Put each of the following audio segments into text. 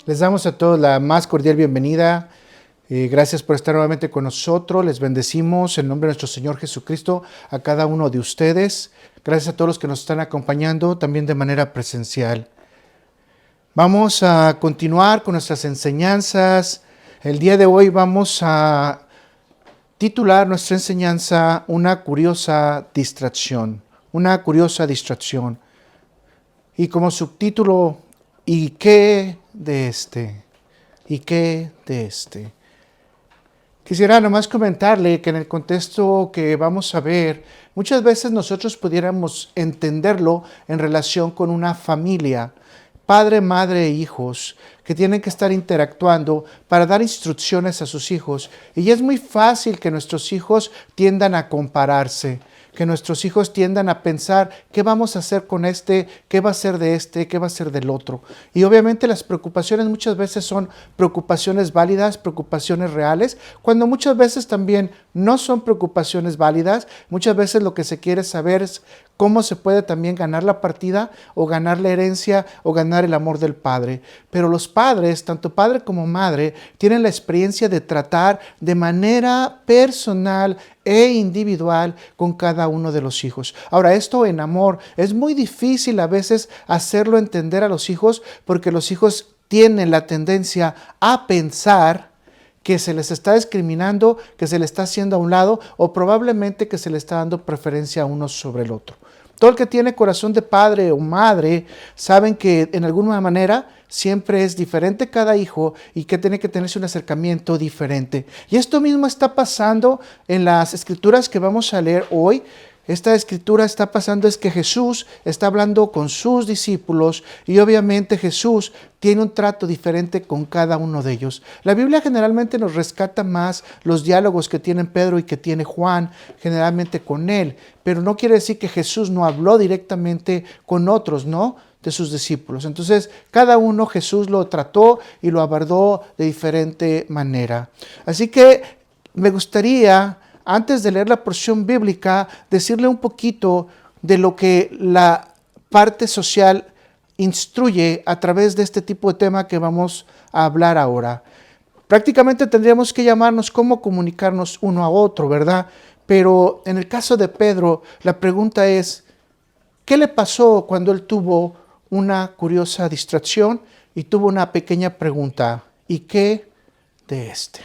Les damos a todos la más cordial bienvenida. Gracias por estar nuevamente con nosotros. Les bendecimos en nombre de nuestro Señor Jesucristo a cada uno de ustedes. Gracias a todos los que nos están acompañando también de manera presencial. Vamos a continuar con nuestras enseñanzas. El día de hoy vamos a titular nuestra enseñanza Una curiosa distracción. Una curiosa distracción. Y como subtítulo, ¿y qué de este? ¿Y qué de este? Quisiera nomás comentarle que en el contexto que vamos a ver, muchas veces nosotros pudiéramos entenderlo en relación con una familia, padre, madre e hijos, que tienen que estar interactuando para dar instrucciones a sus hijos. Y es muy fácil que nuestros hijos tiendan a compararse, que nuestros hijos tiendan a pensar qué vamos a hacer con este, qué va a ser de este, qué va a ser del otro. Y obviamente las preocupaciones muchas veces son preocupaciones válidas, preocupaciones reales, cuando muchas veces también no son preocupaciones válidas. Muchas veces lo que se quiere saber es cómo se puede también ganar la partida o ganar la herencia o ganar el amor del padre. Pero los padres, tanto padre como madre, tienen la experiencia de tratar de manera personal e individual con cada uno de los hijos. Ahora, esto en amor es muy difícil a veces hacerlo entender a los hijos porque los hijos tienen la tendencia a pensar que se les está discriminando, que se les está haciendo a un lado o probablemente que se le está dando preferencia a uno sobre el otro. Todo el que tiene corazón de padre o madre saben que en alguna manera siempre es diferente cada hijo y que tiene que tenerse un acercamiento diferente. Y esto mismo está pasando en las escrituras que vamos a leer hoy. Esta escritura está pasando es que Jesús está hablando con sus discípulos y obviamente Jesús tiene un trato diferente con cada uno de ellos. La Biblia generalmente nos rescata más los diálogos que tienen Pedro y que tiene Juan, generalmente con él, pero no quiere decir que Jesús no habló directamente con otros, ¿no?, de sus discípulos. Entonces, cada uno Jesús lo trató y lo abordó de diferente manera. Así que me gustaría, antes de leer la porción bíblica, decirle un poquito de lo que la parte social instruye a través de este tipo de tema que vamos a hablar ahora. Prácticamente tendríamos que llamarnos cómo comunicarnos uno a otro, ¿verdad? Pero en el caso de Pedro, la pregunta es, ¿qué le pasó cuando él tuvo una curiosa distracción y tuvo una pequeña pregunta? ¿Y qué de este?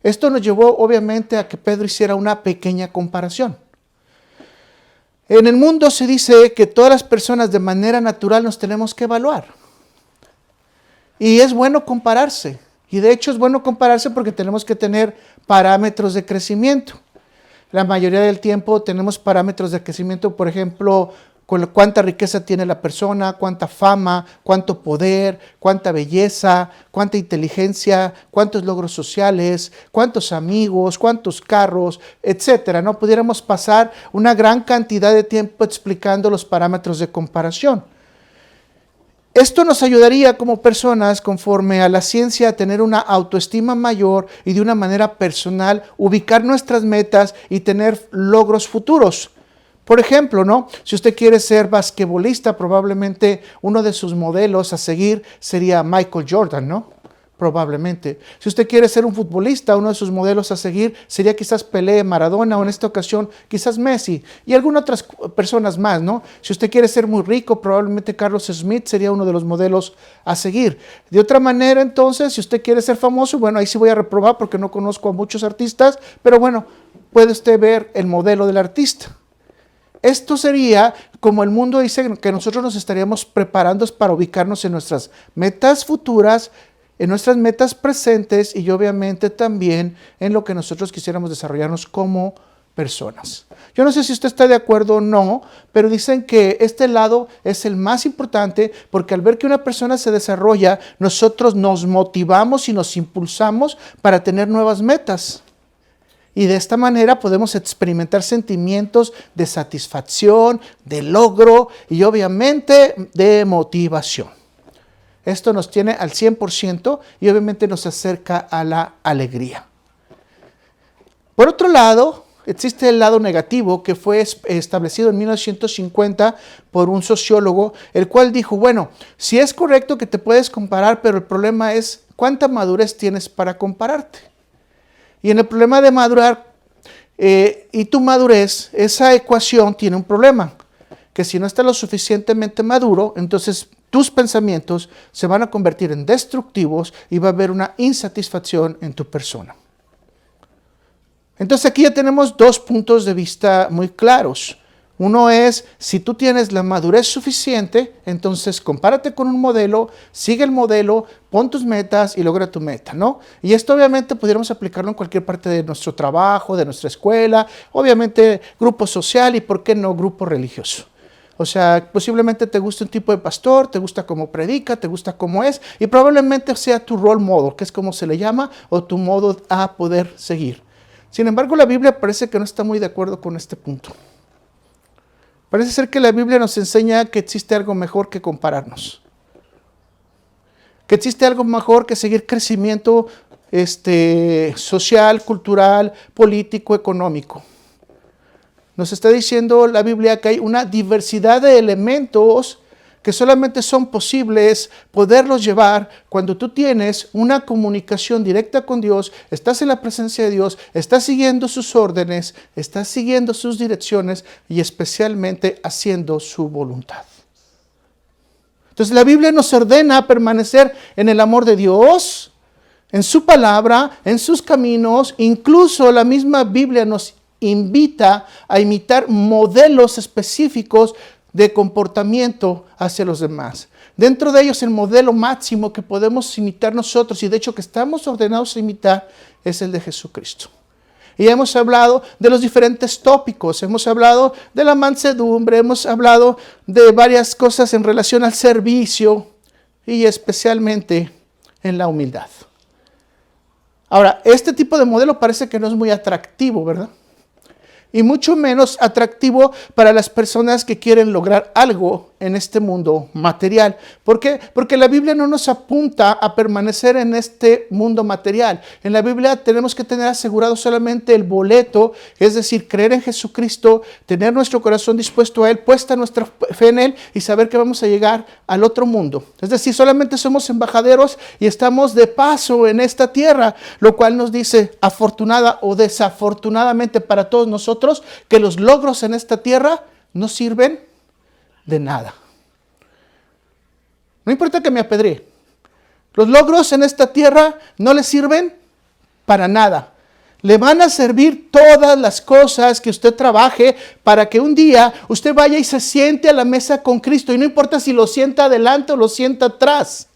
Esto nos llevó obviamente a que Pedro hiciera una pequeña comparación. En el mundo se dice que todas las personas de manera natural nos tenemos que evaluar. Y es bueno compararse. Y de hecho es bueno compararse porque tenemos que tener parámetros de crecimiento. La mayoría del tiempo tenemos parámetros de crecimiento, por ejemplo, con cuánta riqueza tiene la persona, cuánta fama, cuánto poder, cuánta belleza, cuánta inteligencia, cuántos logros sociales, cuántos amigos, cuántos carros, etcétera. No pudiéramos pasar una gran cantidad de tiempo explicando los parámetros de comparación. Esto nos ayudaría como personas, conforme a la ciencia, a tener una autoestima mayor y de una manera personal ubicar nuestras metas y tener logros futuros. Por ejemplo, ¿no?, si usted quiere ser basquetbolista, probablemente uno de sus modelos a seguir sería Michael Jordan, ¿no? Probablemente. Si usted quiere ser un futbolista, uno de sus modelos a seguir sería quizás Pelé, Maradona o en esta ocasión quizás Messi y algunas otras personas más, ¿no? Si usted quiere ser muy rico, probablemente Carlos Smith sería uno de los modelos a seguir. De otra manera, entonces, si usted quiere ser famoso, bueno, ahí sí voy a reprobar porque no conozco a muchos artistas, pero bueno, puede usted ver el modelo del artista. Esto sería como el mundo dice que nosotros nos estaríamos preparando para ubicarnos en nuestras metas futuras, en nuestras metas presentes y obviamente también en lo que nosotros quisiéramos desarrollarnos como personas. Yo no sé si usted está de acuerdo o no, pero dicen que este lado es el más importante porque al ver que una persona se desarrolla, nosotros nos motivamos y nos impulsamos para tener nuevas metas. Y de esta manera podemos experimentar sentimientos de satisfacción, de logro y obviamente de motivación. Esto nos tiene al 100% y obviamente nos acerca a la alegría. Por otro lado, existe el lado negativo que fue establecido en 1950 por un sociólogo, el cual dijo, bueno, si es correcto que te puedes comparar, pero el problema es cuánta madurez tienes para compararte. Y en el problema de madurar y tu madurez, esa ecuación tiene un problema, que si no estás lo suficientemente maduro, entonces tus pensamientos se van a convertir en destructivos y va a haber una insatisfacción en tu persona. Entonces aquí ya tenemos dos puntos de vista muy claros. Uno es, si tú tienes la madurez suficiente, entonces compárate con un modelo, sigue el modelo, pon tus metas y logra tu meta, ¿no? Y esto obviamente pudiéramos aplicarlo en cualquier parte de nuestro trabajo, de nuestra escuela, obviamente grupo social y, ¿por qué no, grupo religioso? O sea, posiblemente te guste un tipo de pastor, te gusta cómo predica, te gusta cómo es, y probablemente sea tu role model, que es como se le llama, o tu modo a poder seguir. Sin embargo, la Biblia parece que no está muy de acuerdo con este punto. Parece ser que la Biblia nos enseña que existe algo mejor que compararnos. Que existe algo mejor que seguir crecimiento social, cultural, político, económico. Nos está diciendo la Biblia que hay una diversidad de elementos que solamente son posibles poderlos llevar cuando tú tienes una comunicación directa con Dios, estás en la presencia de Dios, estás siguiendo sus órdenes, estás siguiendo sus direcciones y especialmente haciendo su voluntad. Entonces la Biblia nos ordena permanecer en el amor de Dios, en su palabra, en sus caminos. Incluso la misma Biblia nos invita a imitar modelos específicos de comportamiento hacia los demás. Dentro de ellos el modelo máximo que podemos imitar nosotros, y de hecho que estamos ordenados a imitar, es el de Jesucristo. Y hemos hablado de los diferentes tópicos, hemos hablado de la mansedumbre, hemos hablado de varias cosas en relación al servicio y especialmente en la humildad. Ahora, este tipo de modelo parece que no es muy atractivo, ¿verdad? Y mucho menos atractivo para las personas que quieren lograr algo en este mundo material. ¿Por qué? Porque la Biblia no nos apunta a permanecer en este mundo material. En la Biblia tenemos que tener asegurado solamente el boleto, es decir, creer en Jesucristo, tener nuestro corazón dispuesto a Él, puesta nuestra fe en Él y saber que vamos a llegar al otro mundo. Es decir, solamente somos embajaderos y estamos de paso en esta tierra, lo cual nos dice, afortunada o desafortunadamente para todos nosotros, que los logros en esta tierra no sirven de nada. No importa que me apedree. Los logros en esta tierra no le sirven para nada. Le van a servir todas las cosas que usted trabaje para que un día usted vaya y se siente a la mesa con Cristo. Y no importa si lo sienta adelante o lo sienta atrás.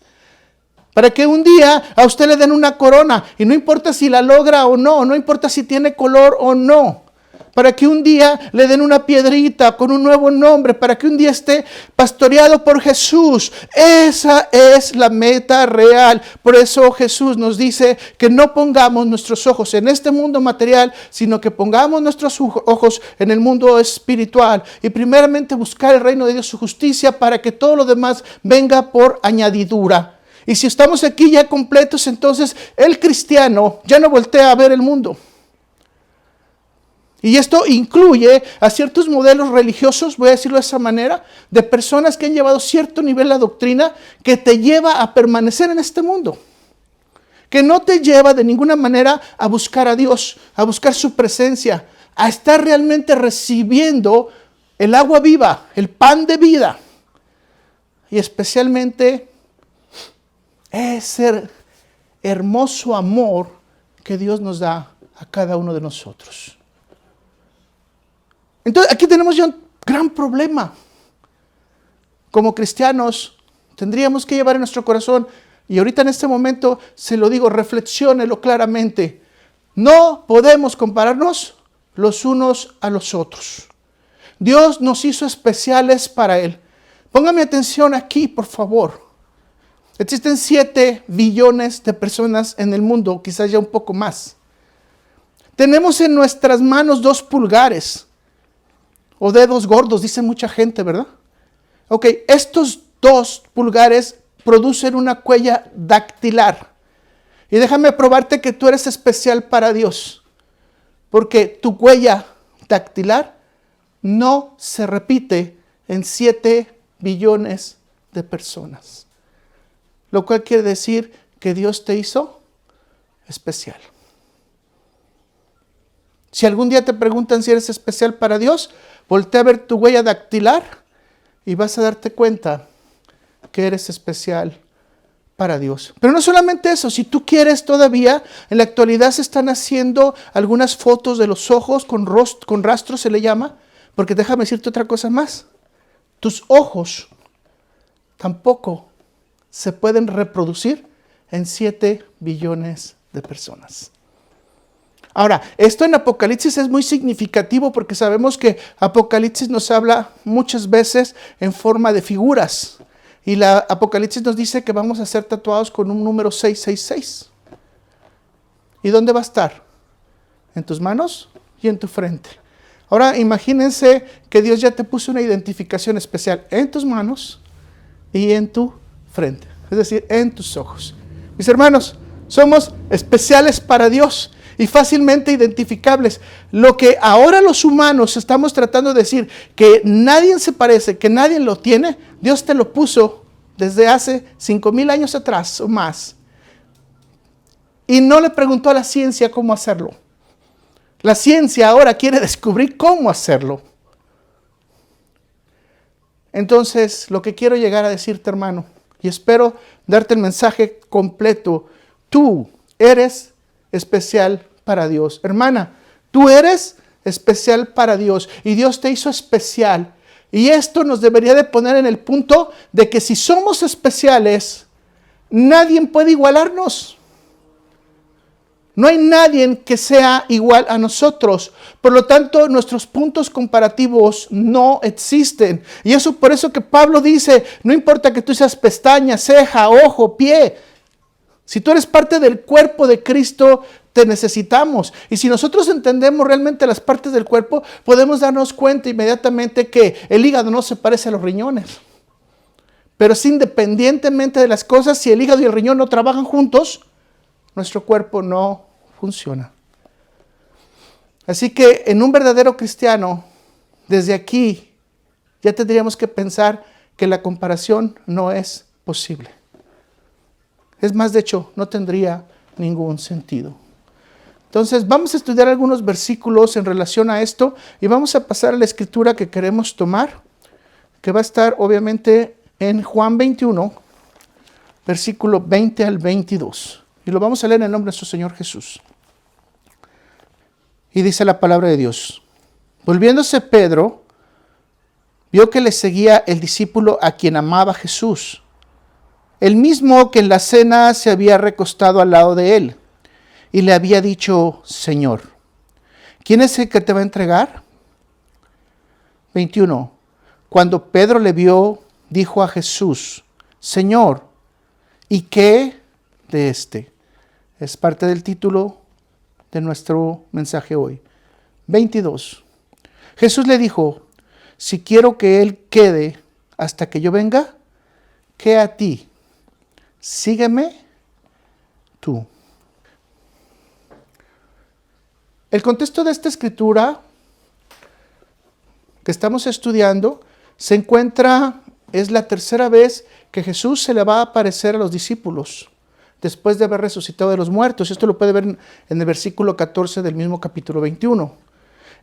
Para que un día a usted le den una corona. Y no importa si la logra o no. No importa si tiene color o no. Para que un día le den una piedrita con un nuevo nombre, para que un día esté pastoreado por Jesús. Esa es la meta real. Por eso Jesús nos dice que no pongamos nuestros ojos en este mundo material, sino que pongamos nuestros ojos en el mundo espiritual. Y primeramente buscar el reino de Dios, su justicia, para que todo lo demás venga por añadidura. Y si estamos aquí ya completos, entonces el cristiano ya no voltea a ver el mundo. Y esto incluye a ciertos modelos religiosos, voy a decirlo de esa manera, de personas que han llevado cierto nivel de doctrina que te lleva a permanecer en este mundo. Que no te lleva de ninguna manera a buscar a Dios, a buscar su presencia, a estar realmente recibiendo el agua viva, el pan de vida. Y especialmente ese hermoso amor que Dios nos da a cada uno de nosotros. Entonces, aquí tenemos ya un gran problema. Como cristianos, tendríamos que llevar en nuestro corazón, y ahorita en este momento se lo digo, reflexiónelo claramente. No podemos compararnos los unos a los otros. Dios nos hizo especiales para Él. Póngame atención aquí, por favor. Existen 7 billones de personas en el mundo, quizás ya un poco más. Tenemos en nuestras manos 2 pulgares. O dedos gordos, dice mucha gente, ¿verdad? Ok, estos 2 pulgares producen una huella dactilar. Y déjame probarte que tú eres especial para Dios. Porque tu huella dactilar no se repite en 7 billones de personas. Lo cual quiere decir que Dios te hizo especial. Si algún día te preguntan si eres especial para Dios, voltea a ver tu huella dactilar y vas a darte cuenta que eres especial para Dios. Pero no solamente eso, si tú quieres todavía, en la actualidad se están haciendo algunas fotos de los ojos con rastro se le llama, porque déjame decirte otra cosa más. Tus ojos tampoco se pueden reproducir en 7 billones de personas. Ahora, esto en Apocalipsis es muy significativo porque sabemos que Apocalipsis nos habla muchas veces en forma de figuras. Y la Apocalipsis nos dice que vamos a ser tatuados con un número 666. ¿Y dónde va a estar? En tus manos y en tu frente. Ahora imagínense que Dios ya te puso una identificación especial en tus manos y en tu frente. Es decir, en tus ojos. Mis hermanos, somos especiales para Dios y fácilmente identificables. Lo que ahora los humanos estamos tratando de decir, que nadie se parece, que nadie lo tiene, Dios te lo puso desde hace 5,000 años atrás o más. Y no le preguntó a la ciencia cómo hacerlo. La ciencia ahora quiere descubrir cómo hacerlo. Entonces, lo que quiero llegar a decirte, hermano, y espero darte el mensaje completo, tú eres especial para Dios. Hermana, tú eres especial para Dios y Dios te hizo especial. Y esto nos debería de poner en el punto de que si somos especiales, nadie puede igualarnos. No hay nadie que sea igual a nosotros. Por lo tanto, nuestros puntos comparativos no existen. Y eso por eso que Pablo dice, no importa que tú seas pestaña, ceja, ojo, pie. Si tú eres parte del cuerpo de Cristo, te necesitamos. Y si nosotros entendemos realmente las partes del cuerpo, podemos darnos cuenta inmediatamente que el hígado no se parece a los riñones. Pero si independientemente de las cosas, si el hígado y el riñón no trabajan juntos, nuestro cuerpo no funciona. Así que en un verdadero cristiano, desde aquí, ya tendríamos que pensar que la comparación no es posible. Es más, de hecho, no tendría ningún sentido. Entonces, vamos a estudiar algunos versículos en relación a esto y vamos a pasar a la escritura que queremos tomar, que va a estar obviamente en Juan 21, versículo 20 al 22. Y lo vamos a leer en el nombre de nuestro Señor Jesús. Y dice la palabra de Dios. Volviéndose Pedro, vio que le seguía el discípulo a quien amaba Jesús, el mismo que en la cena se había recostado al lado de él, y le había dicho, Señor, ¿quién es el que te va a entregar? 21. Cuando Pedro le vio, dijo a Jesús, Señor, ¿y qué de este? Es parte del título de nuestro mensaje hoy. 22. Jesús le dijo, si quiero que él quede hasta que yo venga, ¿qué a ti? Sígueme tú. El contexto de esta escritura que estamos estudiando se encuentra, es la tercera vez que Jesús se le va a aparecer a los discípulos después de haber resucitado de los muertos. Esto lo puede ver en el versículo 14 del mismo capítulo 21.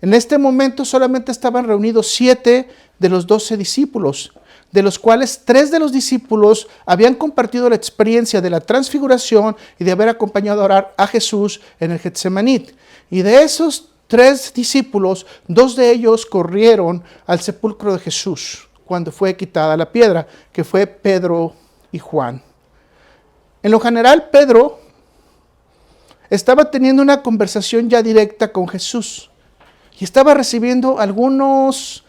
En este momento solamente estaban reunidos 7 de los 12 discípulos, de los cuales 3 de los discípulos habían compartido la experiencia de la transfiguración y de haber acompañado a orar a Jesús en el Getsemaní. Y de esos 3 discípulos, 2 de ellos corrieron al sepulcro de Jesús cuando fue quitada la piedra, que fue Pedro y Juan. En lo general, Pedro estaba teniendo una conversación ya directa con Jesús y estaba recibiendo algunos,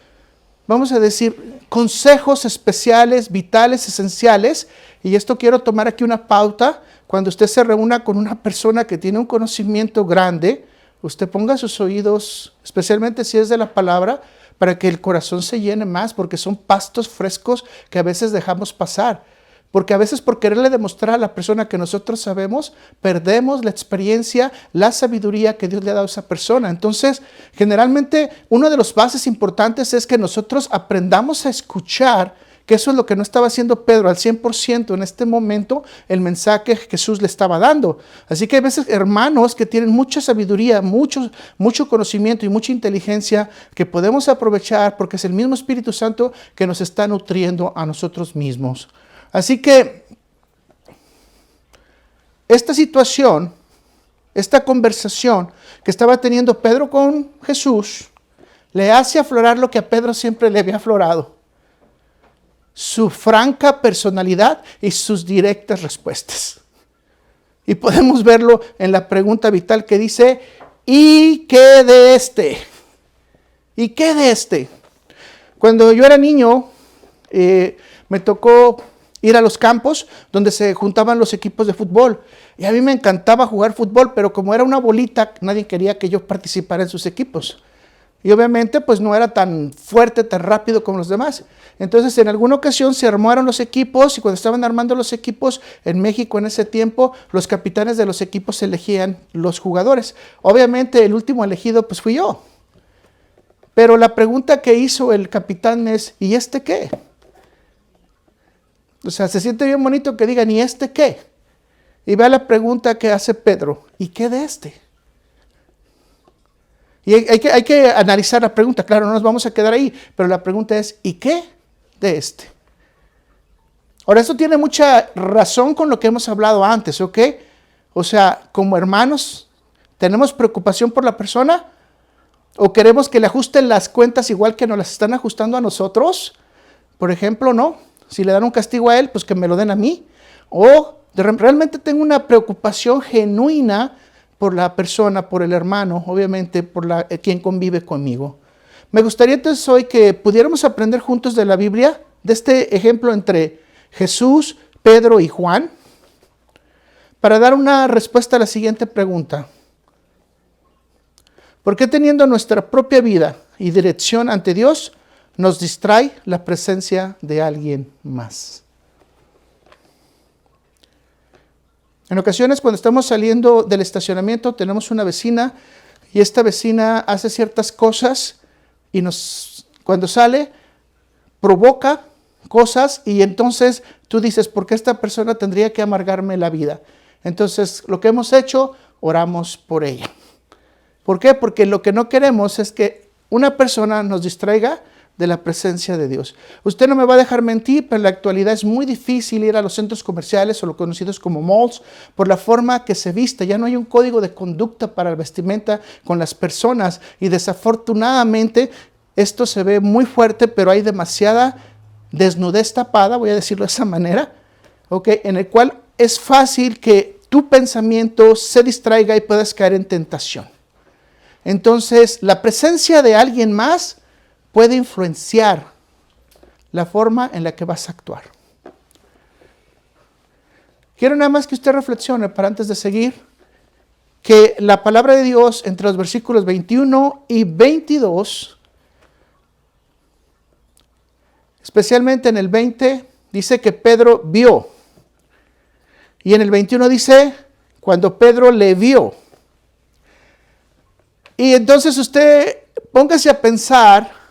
vamos a decir, consejos especiales, vitales, esenciales. Y esto quiero tomar aquí una pauta. Cuando usted se reúna con una persona que tiene un conocimiento grande, usted ponga sus oídos, especialmente si es de la palabra, para que el corazón se llene más, porque son pastos frescos que a veces dejamos pasar. Porque a veces por quererle demostrar a la persona que nosotros sabemos, perdemos la experiencia, la sabiduría que Dios le ha dado a esa persona. Entonces, generalmente, una de las bases importantes es que nosotros aprendamos a escuchar, que eso es lo que no estaba haciendo Pedro al 100% en este momento, el mensaje que Jesús le estaba dando. Así que hay veces hermanos que tienen mucha sabiduría, mucho conocimiento y mucha inteligencia que podemos aprovechar porque es el mismo Espíritu Santo que nos está nutriendo a nosotros mismos. Así que esta situación, esta conversación que estaba teniendo Pedro con Jesús, le hace aflorar lo que a Pedro siempre le había aflorado: su franca personalidad y sus directas respuestas. Y podemos verlo en la pregunta vital que dice: ¿y qué de este? ¿Y qué de este? Cuando yo era niño, me tocó ir a los campos donde se juntaban los equipos de fútbol. Y a mí me encantaba jugar fútbol, pero como era una bolita, nadie quería que yo participara en sus equipos. Y obviamente pues no era tan fuerte, tan rápido como los demás. Entonces en alguna ocasión se armaron los equipos, y cuando estaban armando los equipos en México en ese tiempo, los capitanes de los equipos elegían los jugadores. Obviamente el último elegido pues fui yo. Pero la pregunta que hizo el capitán es: ¿y este qué? O sea, se siente bien bonito que digan: ¿y este qué? Y vea la pregunta que hace Pedro: ¿y qué de este? Y hay que analizar la pregunta. Claro, no nos vamos a quedar ahí, pero la pregunta es: ¿y qué de este? Ahora, esto tiene mucha razón con lo que hemos hablado antes, ¿ok? O sea, como hermanos, ¿tenemos preocupación por la persona? ¿O queremos que le ajusten las cuentas igual que nos las están ajustando a nosotros? Por ejemplo, ¿no? Si le dan un castigo a él, pues que me lo den a mí. O realmente tengo una preocupación genuina por la persona, por el hermano, obviamente por quien convive conmigo. Me gustaría entonces hoy que pudiéramos aprender juntos de la Biblia, de este ejemplo entre Jesús, Pedro y Juan, para dar una respuesta a la siguiente pregunta: ¿por qué teniendo nuestra propia vida y dirección ante Dios nos distrae la presencia de alguien más? En ocasiones, cuando estamos saliendo del estacionamiento, tenemos una vecina, y esta vecina hace ciertas cosas y cuando sale provoca cosas, y entonces tú dices: ¿por qué esta persona tendría que amargarme la vida? Entonces, lo que hemos hecho, oramos por ella. ¿Por qué? Porque lo que no queremos es que una persona nos distraiga de la presencia de Dios. Usted no me va a dejar mentir, pero en la actualidad es muy difícil ir a los centros comerciales o los conocidos como malls por la forma que se viste. Ya no hay un código de conducta para la vestimenta con las personas, y desafortunadamente esto se ve muy fuerte, pero hay demasiada desnudez tapada, voy a decirlo de esa manera, ¿okay? En el cual es fácil que tu pensamiento se distraiga y puedas caer en tentación. Entonces, la presencia de alguien más puede influenciar la forma en la que vas a actuar. Quiero nada más que usted reflexione, para antes de seguir, que la palabra de Dios entre los versículos 21 y 22, especialmente en el 20, dice que Pedro vio. Y en el 21 dice: cuando Pedro le vio. Y entonces usted póngase a pensar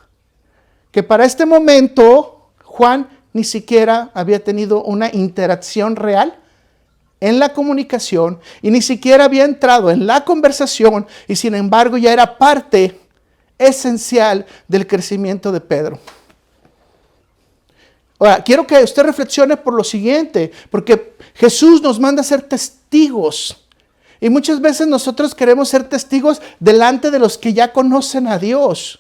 que para este momento Juan ni siquiera había tenido una interacción real en la comunicación, y ni siquiera había entrado en la conversación, y sin embargo ya era parte esencial del crecimiento de Pedro. Ahora, quiero que usted reflexione por lo siguiente, porque Jesús nos manda a ser testigos. Y muchas veces nosotros queremos ser testigos delante de los que ya conocen a Dios.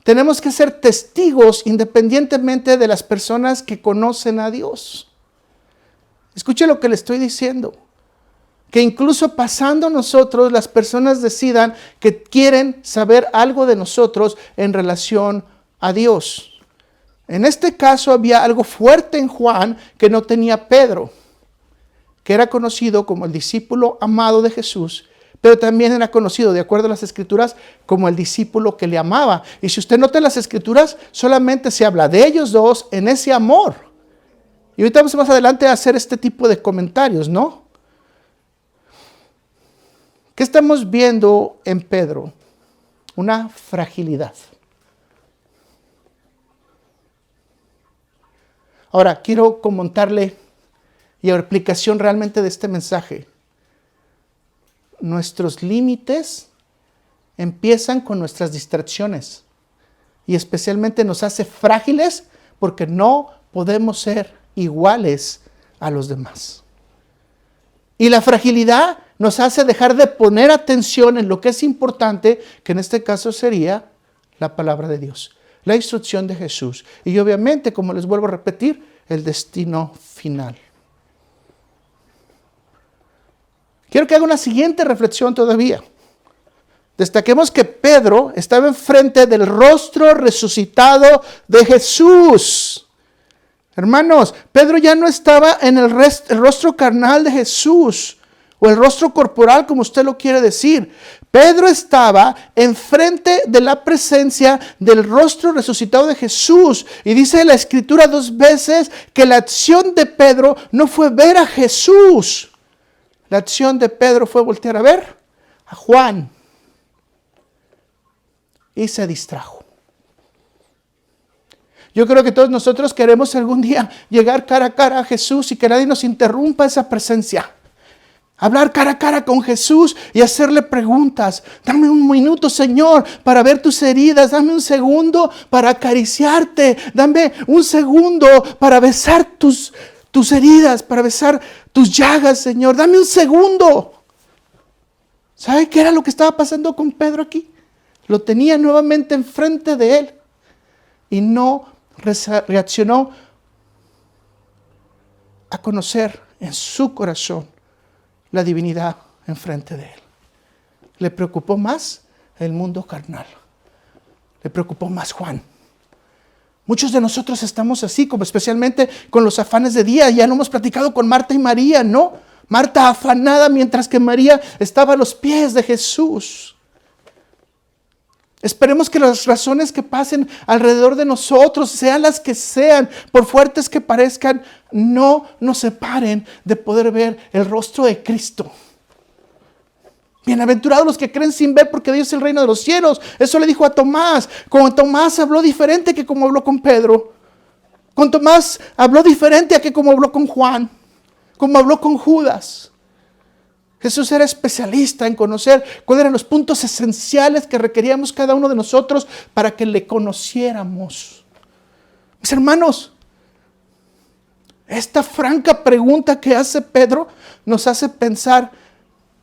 Tenemos que ser testigos independientemente de las personas que conocen a Dios. Escuche lo que le estoy diciendo. Que incluso pasando nosotros, las personas decidan que quieren saber algo de nosotros en relación a Dios. En este caso había algo fuerte en Juan que no tenía Pedro, que era conocido como el discípulo amado de Jesús, pero también era conocido, de acuerdo a las Escrituras, como el discípulo que le amaba. Y si usted nota en las Escrituras, solamente se habla de ellos dos en ese amor. Y ahorita vamos más adelante a hacer este tipo de comentarios, ¿no? ¿Qué estamos viendo en Pedro? Una fragilidad. Ahora, quiero comentarle y la aplicación realmente de este mensaje. Nuestros límites empiezan con nuestras distracciones y especialmente nos hace frágiles porque no podemos ser iguales a los demás. Y la fragilidad nos hace dejar de poner atención en lo que es importante, que en este caso sería la palabra de Dios, la instrucción de Jesús y obviamente, como les vuelvo a repetir, el destino final. Quiero que haga una siguiente reflexión todavía. Destaquemos que Pedro estaba enfrente del rostro resucitado de Jesús. Hermanos, Pedro ya no estaba en el rostro carnal de Jesús o el rostro corporal, como usted lo quiere decir. Pedro estaba enfrente de la presencia del rostro resucitado de Jesús. Y dice la Escritura 2 veces que la acción de Pedro no fue ver a Jesús. La acción de Pedro fue voltear a ver a Juan. Y se distrajo. Yo creo que todos nosotros queremos algún día llegar cara a cara a Jesús y que nadie nos interrumpa esa presencia. Hablar cara a cara con Jesús y hacerle preguntas. Dame un minuto, Señor, para ver tus heridas. Dame un segundo para acariciarte. Dame un segundo para besar tus heridas, para besar tus llagas, Señor. Dame un segundo. ¿Sabe qué era lo que estaba pasando con Pedro aquí? Lo tenía nuevamente enfrente de él y no reaccionó a conocer en su corazón la divinidad enfrente de él. Le preocupó más el mundo carnal. Le preocupó más Juan. Muchos de nosotros estamos así, como especialmente con los afanes de día. Ya lo hemos platicado con Marta y María, ¿no? Marta afanada mientras que María estaba a los pies de Jesús. Esperemos que las razones que pasen alrededor de nosotros, sean las que sean, por fuertes que parezcan, no nos separen de poder ver el rostro de Cristo. Bienaventurados los que creen sin ver, porque de ellos es el reino de los cielos. Eso le dijo a Tomás. Con Tomás habló diferente que como habló con Pedro. Con Tomás habló diferente a que como habló con Juan, como habló con Judas. Jesús era especialista en conocer cuáles eran los puntos esenciales que requeríamos cada uno de nosotros para que le conociéramos. Mis hermanos, esta franca pregunta que hace Pedro nos hace pensar,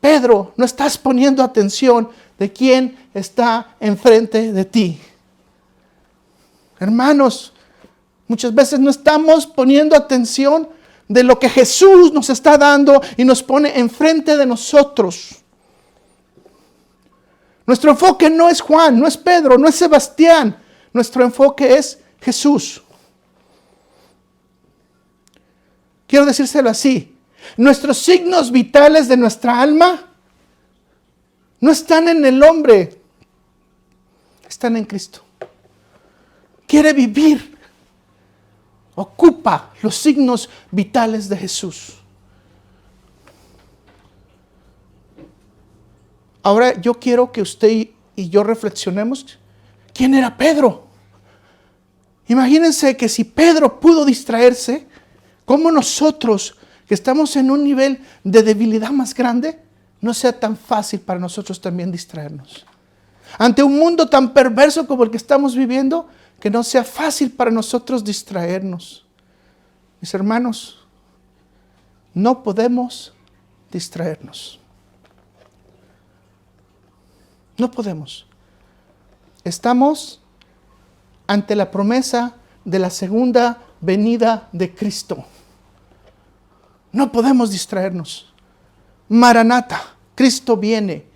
Pedro, no estás poniendo atención de quién está enfrente de ti. Hermanos, muchas veces no estamos poniendo atención de lo que Jesús nos está dando y nos pone enfrente de nosotros. Nuestro enfoque no es Juan, no es Pedro, no es Sebastián. Nuestro enfoque es Jesús. Quiero decírselo así. Nuestros signos vitales de nuestra alma no están en el hombre, están en Cristo. Quiere vivir. Ocupa los signos vitales de Jesús. Ahora yo quiero que usted y yo reflexionemos. ¿Quién era Pedro? Imagínense que si Pedro pudo distraerse, ¿cómo nosotros, que estamos en un nivel de debilidad más grande, no sea tan fácil para nosotros también distraernos? Ante un mundo tan perverso como el que estamos viviendo, que no sea fácil para nosotros distraernos. Mis hermanos, no podemos distraernos. No podemos. Estamos ante la promesa de la segunda venida de Cristo. No podemos distraernos. Maranata, Cristo viene.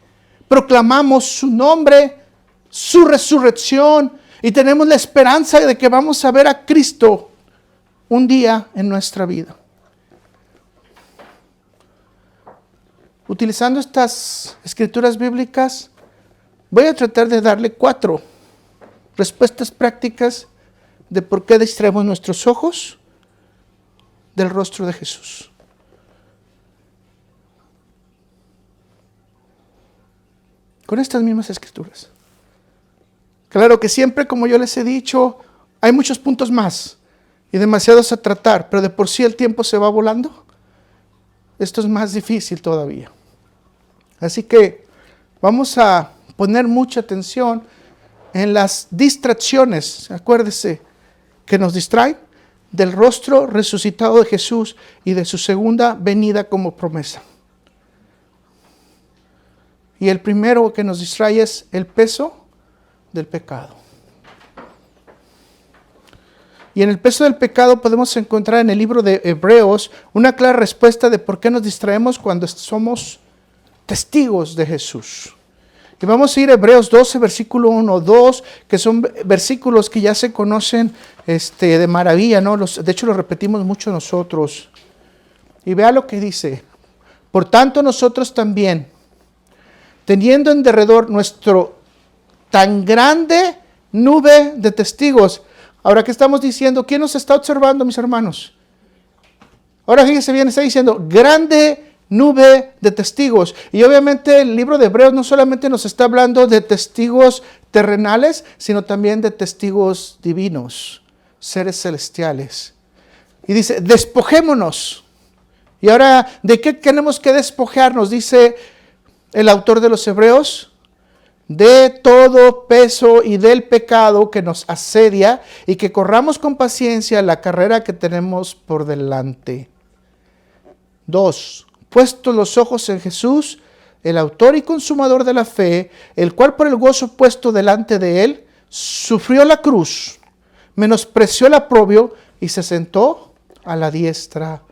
Proclamamos su nombre, su resurrección, y tenemos la esperanza de que vamos a ver a Cristo un día en nuestra vida. Utilizando estas escrituras bíblicas, voy a tratar de darle 4 respuestas prácticas de por qué distraemos nuestros ojos del rostro de Jesús. Con estas mismas escrituras. Claro que siempre, como yo les he dicho, hay muchos puntos más y demasiados a tratar, pero de por sí el tiempo se va volando. Esto es más difícil todavía. Así que vamos a poner mucha atención en las distracciones, acuérdese, que nos distraen del rostro resucitado de Jesús y de su segunda venida como promesa. Y el primero que nos distrae es el peso del pecado. Y en el peso del pecado podemos encontrar en el libro de Hebreos una clara respuesta de por qué nos distraemos cuando somos testigos de Jesús. Y vamos a ir a Hebreos 12, versículo 1, 2, que son versículos que ya se conocen de maravilla, ¿no? De hecho, los repetimos mucho nosotros. Y vea lo que dice. Por tanto, nosotros también, teniendo en derredor nuestro tan grande nube de testigos. Ahora, ¿qué estamos diciendo? ¿Quién nos está observando, mis hermanos? Ahora fíjense bien, está diciendo grande nube de testigos. Y obviamente el libro de Hebreos no solamente nos está hablando de testigos terrenales, sino también de testigos divinos, seres celestiales. Y dice, despojémonos. Y ahora, ¿de qué tenemos que despojarnos? Dice el autor de los Hebreos, de todo peso y del pecado que nos asedia y que corramos con paciencia la carrera que tenemos por delante. 2. Puestos los ojos en Jesús, el autor y consumador de la fe, el cual por el gozo puesto delante de él, sufrió la cruz, menospreció el oprobio y se sentó a la diestra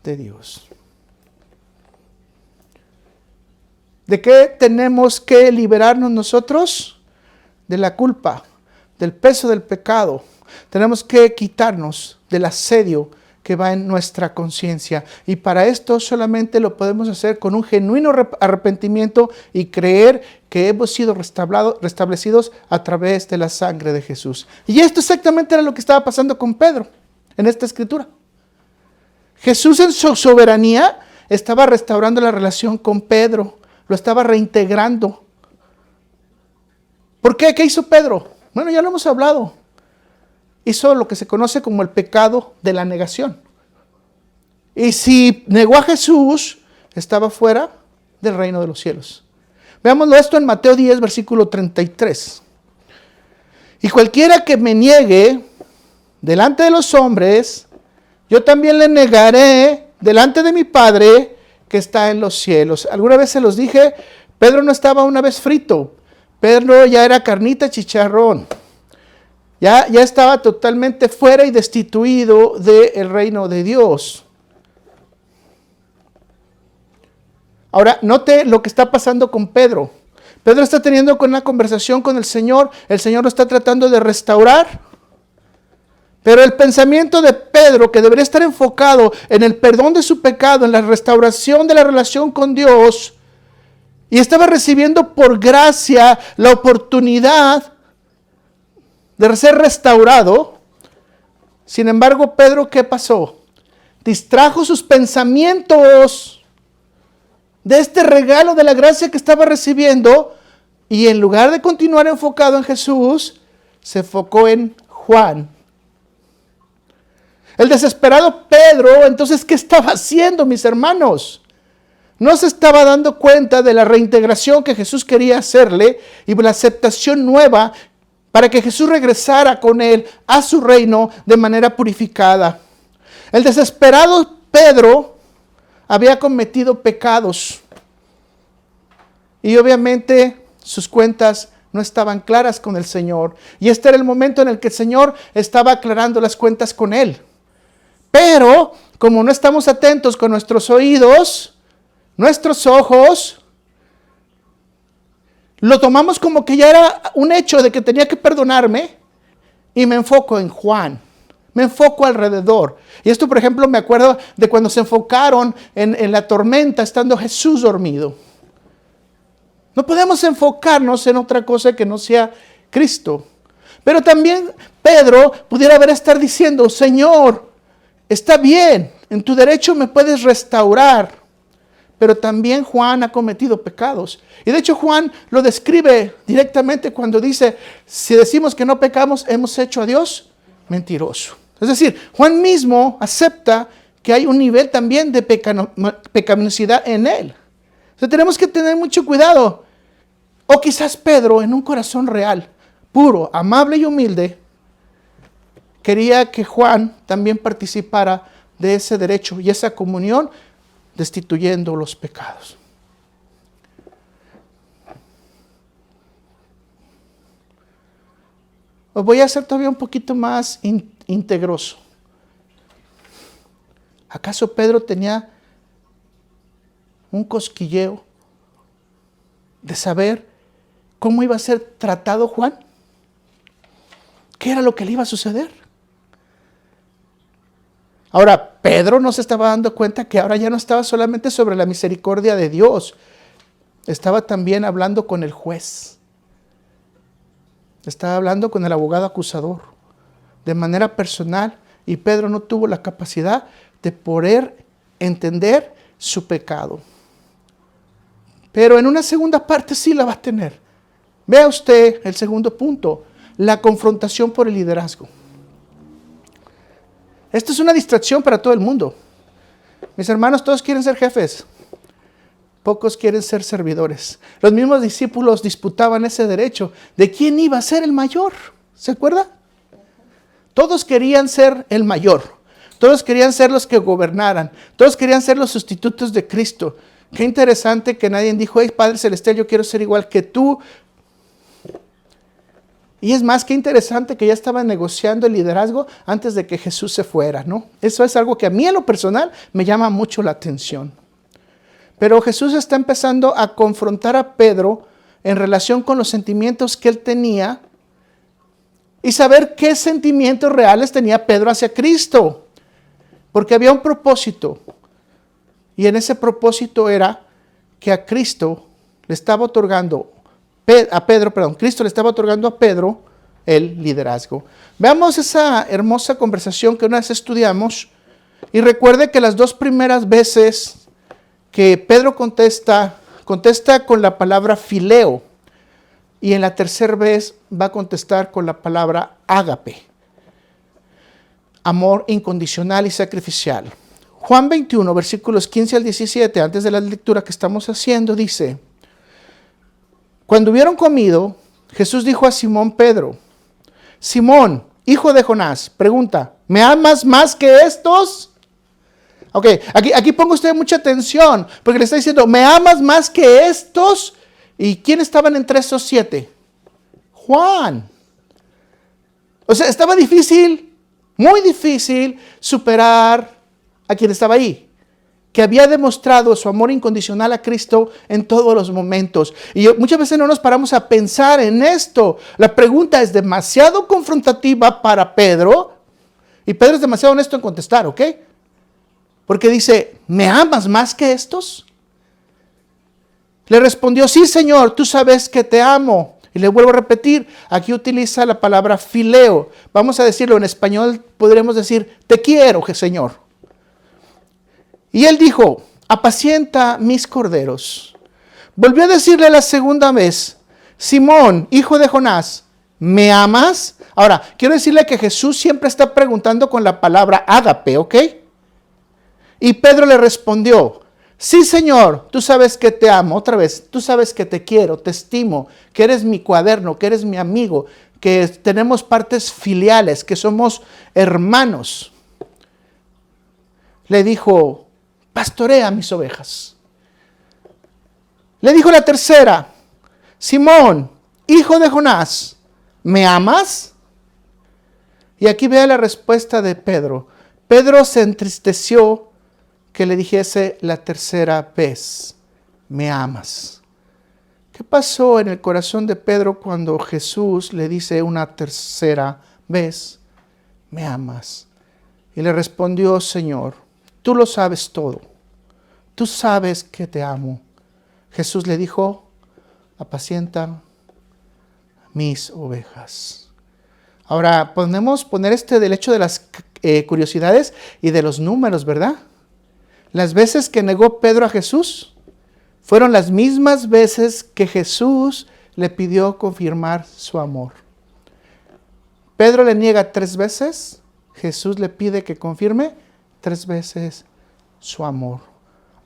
de Dios. ¿De qué tenemos que liberarnos nosotros? De la culpa, del peso del pecado. Tenemos que quitarnos del asedio que va en nuestra conciencia. Y para esto solamente lo podemos hacer con un genuino arrepentimiento y creer que hemos sido restablecidos a través de la sangre de Jesús. Y esto exactamente era lo que estaba pasando con Pedro en esta escritura. Jesús en su soberanía estaba restaurando la relación con Pedro. Lo estaba reintegrando. ¿Por qué? ¿Qué hizo Pedro? Bueno, ya lo hemos hablado. Hizo lo que se conoce como el pecado de la negación. Y si negó a Jesús, estaba fuera del reino de los cielos. Veámoslo esto en Mateo 10, versículo 33. Y cualquiera que me niegue delante de los hombres, yo también le negaré delante de mi Padre que está en los cielos. Alguna vez se los dije, Pedro no estaba una vez frito. Pedro ya era carnita chicharrón. Ya estaba totalmente fuera y destituido del reino de Dios. Ahora, note lo que está pasando con Pedro. Pedro está teniendo una conversación con el Señor lo está tratando de restaurar. Pero el pensamiento de Pedro, que debería estar enfocado en el perdón de su pecado, en la restauración de la relación con Dios, y estaba recibiendo por gracia la oportunidad de ser restaurado. Sin embargo, Pedro, ¿qué pasó? Distrajo sus pensamientos de este regalo de la gracia que estaba recibiendo y en lugar de continuar enfocado en Jesús, se enfocó en Juan. El desesperado Pedro, entonces, ¿qué estaba haciendo, mis hermanos? No se estaba dando cuenta de la reintegración que Jesús quería hacerle y la aceptación nueva para que Jesús regresara con él a su reino de manera purificada. El desesperado Pedro había cometido pecados y obviamente sus cuentas no estaban claras con el Señor. Y este era el momento en el que el Señor estaba aclarando las cuentas con él. Pero como no estamos atentos con nuestros oídos, nuestros ojos, lo tomamos como que ya era un hecho de que tenía que perdonarme y me enfoco en Juan. Me enfoco alrededor. Y esto, por ejemplo, me acuerdo de cuando se enfocaron en la tormenta estando Jesús dormido. No podemos enfocarnos en otra cosa que no sea Cristo. Pero también Pedro pudiera estar diciendo, Señor, está bien, en tu derecho me puedes restaurar. Pero también Juan ha cometido pecados. Y de hecho Juan lo describe directamente cuando dice, si decimos que no pecamos, hemos hecho a Dios mentiroso. Es decir, Juan mismo acepta que hay un nivel también de pecaminosidad en él. Entonces tenemos que tener mucho cuidado. O quizás Pedro, en un corazón real, puro, amable y humilde, quería que Juan también participara de ese derecho y esa comunión, destituyendo los pecados. Os voy a hacer todavía un poquito más integroso. ¿Acaso Pedro tenía un cosquilleo de saber cómo iba a ser tratado Juan? ¿Qué era lo que le iba a suceder? Ahora, Pedro no se estaba dando cuenta que ahora ya no estaba solamente sobre la misericordia de Dios, estaba también hablando con el juez. Estaba hablando con el abogado acusador de manera personal, y Pedro no tuvo la capacidad de poder entender su pecado. Pero en una segunda parte sí la va a tener. Vea usted el segundo punto, la confrontación por el liderazgo. Esto es una distracción para todo el mundo. Mis hermanos, todos quieren ser jefes. Pocos quieren ser servidores. Los mismos discípulos disputaban ese derecho de quién iba a ser el mayor. ¿Se acuerda? Todos querían ser el mayor. Todos querían ser los que gobernaran. Todos querían ser los sustitutos de Cristo. Qué interesante que nadie dijo, hey, Padre Celestial, yo quiero ser igual que tú. Y es más, qué interesante que ya estaban negociando el liderazgo antes de que Jesús se fuera, ¿no? Eso es algo que a mí en lo personal me llama mucho la atención. Pero Jesús está empezando a confrontar a Pedro en relación con los sentimientos que él tenía y saber qué sentimientos reales tenía Pedro hacia Cristo. Porque había un propósito. Y en ese propósito era que a Cristo le estaba otorgando, Cristo le estaba otorgando a Pedro el liderazgo. Veamos esa hermosa conversación que una vez estudiamos y recuerde que las dos primeras veces que Pedro contesta con la palabra fileo, y en la tercera vez va a contestar con la palabra ágape, amor incondicional y sacrificial. Juan 21, versículos 15 al 17, antes de la lectura que estamos haciendo, dice: cuando hubieron comido, Jesús dijo a Simón Pedro: Simón, hijo de Jonás, pregunta, ¿me amas más que estos? Ok, aquí ponga usted mucha atención, porque le está diciendo, ¿me amas más que estos? ¿Y quién estaban entre esos 7? Juan. O sea, estaba difícil, muy difícil superar a quien estaba ahí, que había demostrado su amor incondicional a Cristo en todos los momentos. Y muchas veces no nos paramos a pensar en esto. La pregunta es demasiado confrontativa para Pedro, y Pedro es demasiado honesto en contestar, ¿ok? Porque dice, ¿me amas más que estos? Le respondió, sí, Señor, tú sabes que te amo. Y le vuelvo a repetir, aquí utiliza la palabra fileo. Vamos a decirlo en español, podríamos decir, te quiero, Señor. Y él dijo, apacienta mis corderos. Volvió a decirle la segunda vez, Simón, hijo de Jonás, ¿me amas? Ahora, quiero decirle que Jesús siempre está preguntando con la palabra ágape, ¿ok? Y Pedro le respondió, sí, Señor, tú sabes que te amo. Otra vez, tú sabes que te quiero, te estimo, que eres mi cuaderno, que eres mi amigo, que tenemos partes filiales, que somos hermanos. Le dijo, pastorea mis ovejas. Le dijo la tercera, Simón, hijo de Jonás, ¿me amas? Y aquí vea la respuesta de Pedro. Pedro se entristeció que le dijese la tercera vez, ¿me amas? ¿Qué pasó en el corazón de Pedro cuando Jesús le dice una tercera vez, ¿me amas? Y le respondió, Señor, tú lo sabes todo. Tú sabes que te amo. Jesús le dijo, apacienta mis ovejas. Ahora, podemos poner del hecho de las curiosidades y de los números, ¿verdad? Las veces que negó Pedro a Jesús fueron las mismas veces que Jesús le pidió confirmar su amor. Pedro le niega 3 veces, Jesús le pide que confirme 3 veces su amor.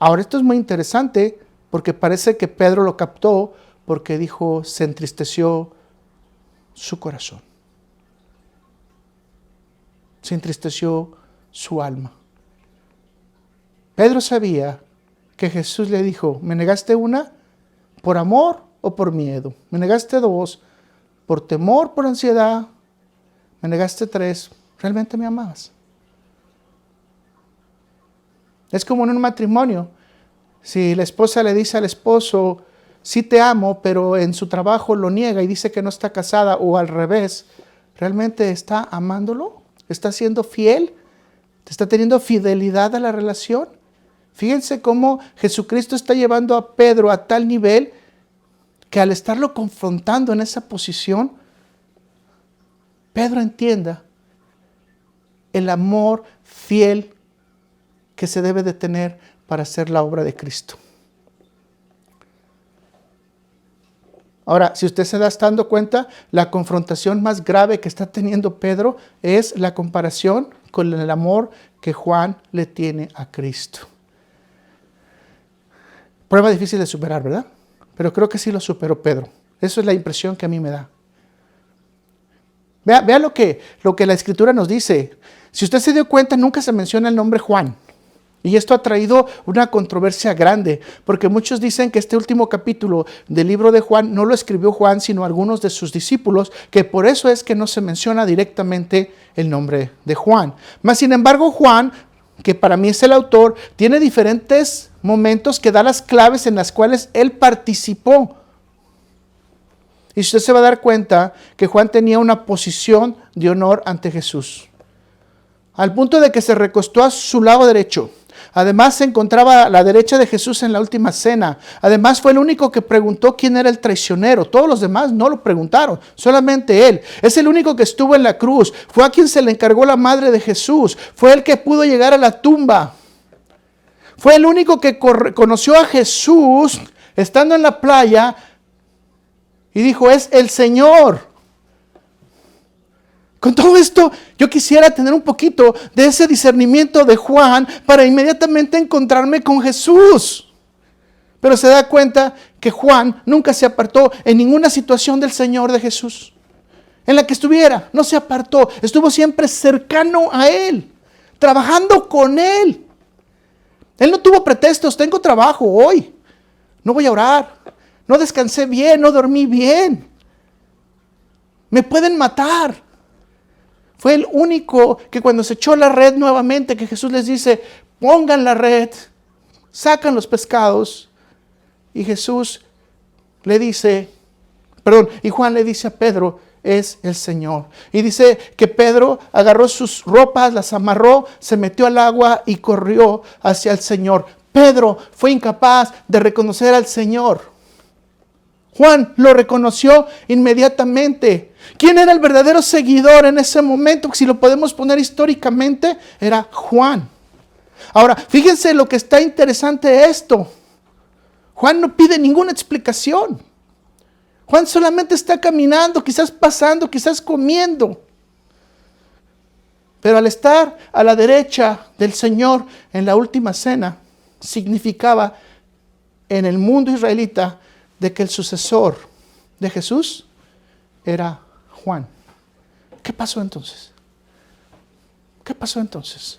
Ahora, esto es muy interesante porque parece que Pedro lo captó porque dijo, se entristeció su corazón. Se entristeció su alma. Pedro sabía que Jesús le dijo, ¿me negaste una por amor o por miedo? ¿Me negaste 2 por temor, por ansiedad? ¿Me negaste 3? ¿Realmente me amabas? Es como en un matrimonio. Si la esposa le dice al esposo, sí te amo, pero en su trabajo lo niega y dice que no está casada, o al revés, ¿realmente está amándolo? ¿Está siendo fiel? ¿Está teniendo fidelidad a la relación? Fíjense cómo Jesucristo está llevando a Pedro a tal nivel que al estarlo confrontando en esa posición, Pedro entienda el amor fiel que se debe de tener para hacer la obra de Cristo. Ahora, si usted se está dando cuenta, la confrontación más grave que está teniendo Pedro es la comparación con el amor que Juan le tiene a Cristo. Prueba difícil de superar, ¿verdad? Pero creo que sí lo superó Pedro. Eso es la impresión que a mí me da. Vea lo que la Escritura nos dice. Si usted se dio cuenta, nunca se menciona el nombre Juan. Y esto ha traído una controversia grande, porque muchos dicen que este último capítulo del libro de Juan no lo escribió Juan, sino algunos de sus discípulos, que por eso es que no se menciona directamente el nombre de Juan. Mas, sin embargo, Juan, que para mí es el autor, tiene diferentes momentos que da las claves en las cuales él participó. Y usted se va a dar cuenta que Juan tenía una posición de honor ante Jesús, al punto de que se recostó a su lado derecho. Además, se encontraba a la derecha de Jesús en la última cena. Además, fue el único que preguntó quién era el traicionero. Todos los demás no lo preguntaron, solamente él. Es el único que estuvo en la cruz. Fue a quien se le encargó la madre de Jesús. Fue el que pudo llegar a la tumba. Fue el único que conoció a Jesús estando en la playa y dijo, es el Señor. Con todo esto, yo quisiera tener un poquito de ese discernimiento de Juan para inmediatamente encontrarme con Jesús. Pero se da cuenta que Juan nunca se apartó en ninguna situación del Señor de Jesús. En la que estuviera, no se apartó. Estuvo siempre cercano a Él, trabajando con Él. Él no tuvo pretextos, tengo trabajo hoy, no voy a orar, no descansé bien, no dormí bien. Me pueden matar. Fue el único que cuando se echó la red nuevamente, que Jesús les dice, pongan la red, sacan los pescados. Y Jesús le dice, y Juan le dice a Pedro, es el Señor. Y dice que Pedro agarró sus ropas, las amarró, se metió al agua y corrió hacia el Señor. Pedro fue incapaz de reconocer al Señor. Juan lo reconoció inmediatamente. ¿Quién era el verdadero seguidor en ese momento? Si lo podemos poner históricamente, era Juan. Ahora, fíjense lo que está interesante esto. Juan no pide ninguna explicación. Juan solamente está caminando, quizás pasando, quizás comiendo. Pero al estar a la derecha del Señor en la última cena, significaba en el mundo israelita de que el sucesor de Jesús era Juan. ¿Qué pasó entonces? ¿Qué pasó entonces?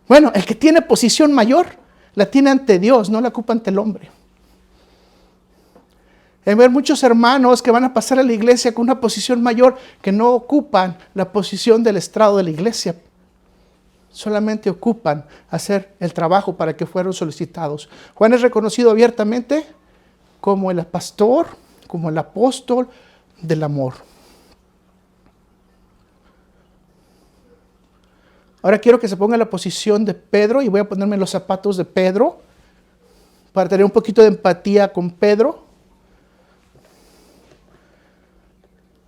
Bueno, el que tiene posición mayor, la tiene ante Dios, no la ocupa ante el hombre. Hay muchos hermanos que van a pasar a la iglesia con una posición mayor que no ocupan la posición del estrado de la iglesia. Solamente ocupan hacer el trabajo para que fueron solicitados. Juan es reconocido abiertamente como el pastor, como el apóstol del amor. Ahora quiero que se ponga en la posición de Pedro y voy a ponerme en los zapatos de Pedro para tener un poquito de empatía con Pedro.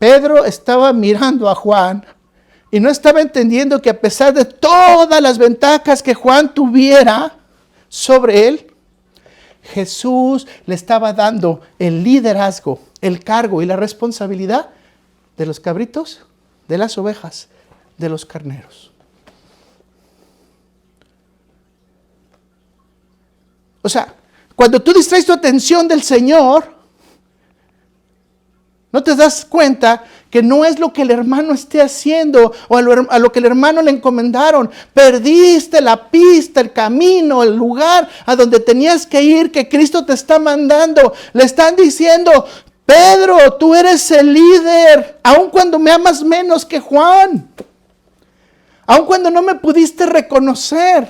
Pedro estaba mirando a Juan y no estaba entendiendo que a pesar de todas las ventajas que Juan tuviera sobre él, Jesús le estaba dando el liderazgo, el cargo y la responsabilidad de los cabritos, de las ovejas, de los carneros. O sea, cuando tú distraes tu atención del Señor, no te das cuenta que no es lo que el hermano esté haciendo o a lo que el hermano le encomendaron. Perdiste la pista, el camino, el lugar a donde tenías que ir, que Cristo te está mandando. Le están diciendo, Pedro, tú eres el líder, aun cuando me amas menos que Juan. Aun cuando no me pudiste reconocer.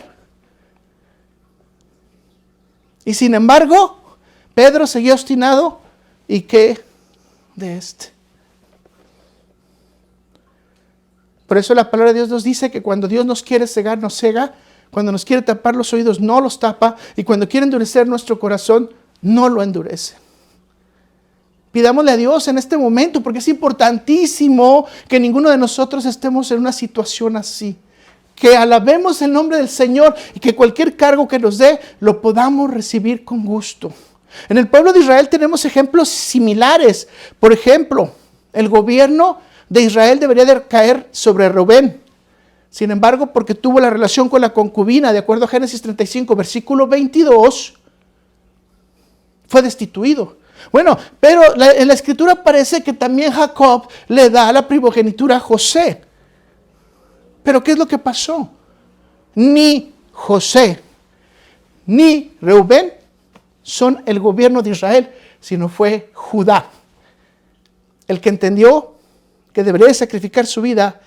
Y sin embargo, Pedro seguía obstinado. ¿Y qué de este? Por eso la palabra de Dios nos dice que cuando Dios nos quiere cegar, nos cega. Cuando nos quiere tapar los oídos, no los tapa. Y cuando quiere endurecer nuestro corazón, no lo endurece. Pidámosle a Dios en este momento, porque es importantísimo que ninguno de nosotros estemos en una situación así. Que alabemos el nombre del Señor y que cualquier cargo que nos dé, lo podamos recibir con gusto. En el pueblo de Israel tenemos ejemplos similares. Por ejemplo, el gobierno de Israel debería de caer sobre Rubén. Sin embargo, porque tuvo la relación con la concubina, de acuerdo a Génesis 35, versículo 22, fue destituido. Bueno, pero en la escritura parece que también Jacob le da la primogenitura a José. Pero ¿qué es lo que pasó? Ni José ni Reubén son el gobierno de Israel, sino fue Judá, el que entendió que debería sacrificar su vida,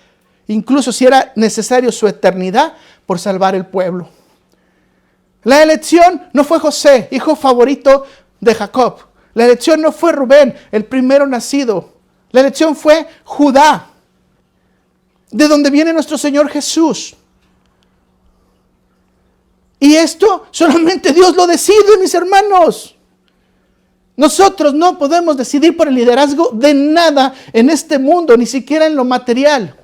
incluso si era necesario su eternidad, por salvar el pueblo. La elección no fue José, hijo favorito de Jacob. La elección no fue Rubén, el primero nacido. La elección fue Judá, de donde viene nuestro Señor Jesús. Y esto solamente Dios lo decide, mis hermanos. Nosotros no podemos decidir por el liderazgo de nada en este mundo, ni siquiera en lo material,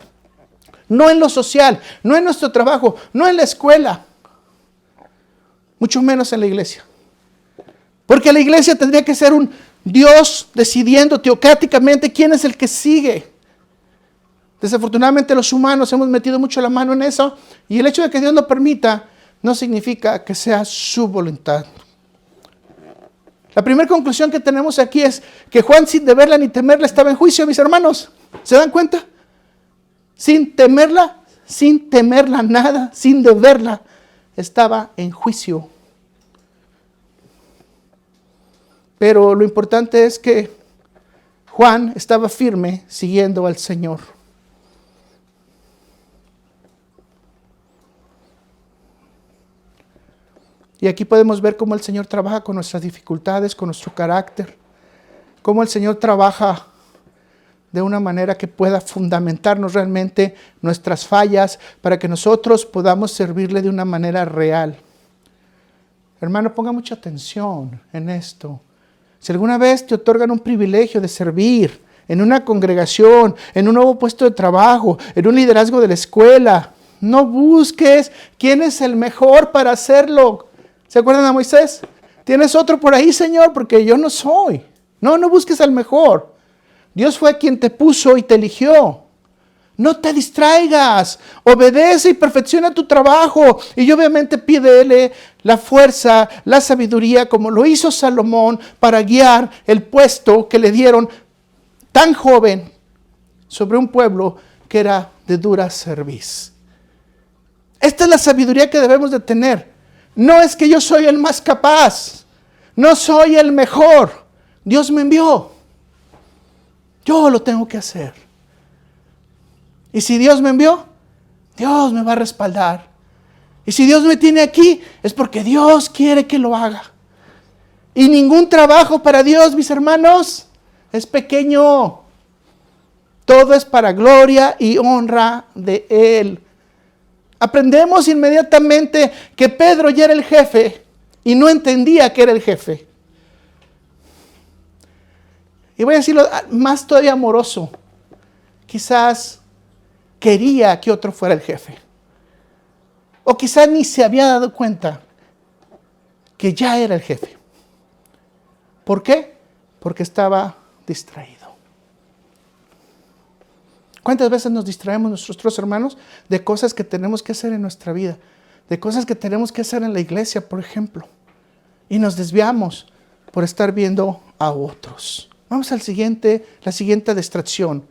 no en lo social, no en nuestro trabajo, no en la escuela, mucho menos en la iglesia. Porque la iglesia tendría que ser un Dios decidiendo teocráticamente quién es el que sigue. Desafortunadamente los humanos hemos metido mucho la mano en eso, y el hecho de que Dios lo permita no significa que sea su voluntad. La primera conclusión que tenemos aquí es que Juan, sin deberla ni temerla, estaba en juicio, mis hermanos. ¿Se dan cuenta? Sin temerla nada, sin deberla, estaba en juicio. Pero lo importante es que Juan estaba firme siguiendo al Señor. Y aquí podemos ver cómo el Señor trabaja con nuestras dificultades, con nuestro carácter. Cómo el Señor trabaja de una manera que pueda fundamentarnos realmente nuestras fallas para que nosotros podamos servirle de una manera real. Hermano, ponga mucha atención en esto. Si alguna vez te otorgan un privilegio de servir en una congregación, en un nuevo puesto de trabajo, en un liderazgo de la escuela, no busques quién es el mejor para hacerlo. ¿Se acuerdan de Moisés? ¿Tienes otro por ahí, Señor? Porque yo no soy. No busques al mejor. Dios fue quien te puso y te eligió. No te distraigas. Obedece y perfecciona tu trabajo. Y obviamente pídele la fuerza, la sabiduría, como lo hizo Salomón, para guiar el puesto que le dieron tan joven sobre un pueblo que era de dura cerviz. Esta es la sabiduría que debemos de tener. No es que yo soy el más capaz, no soy el mejor. Dios me envió. Yo lo tengo que hacer. Y si Dios me envió, Dios me va a respaldar. Y si Dios me tiene aquí, es porque Dios quiere que lo haga. Y ningún trabajo para Dios, mis hermanos, es pequeño. Todo es para gloria y honra de Él. Aprendemos inmediatamente que Pedro ya era el jefe y no entendía que era el jefe. Y voy a decirlo más todavía amoroso. quizás quería que otro fuera el jefe. O quizás ni se había dado cuenta que ya era el jefe. ¿Por qué? Porque estaba distraído. ¿Cuántas veces nos distraemos nosotros, hermanos, de cosas que tenemos que hacer en nuestra vida? De cosas que tenemos que hacer en la iglesia, por ejemplo. Y nos desviamos por estar viendo a otros. Vamos la siguiente distracción.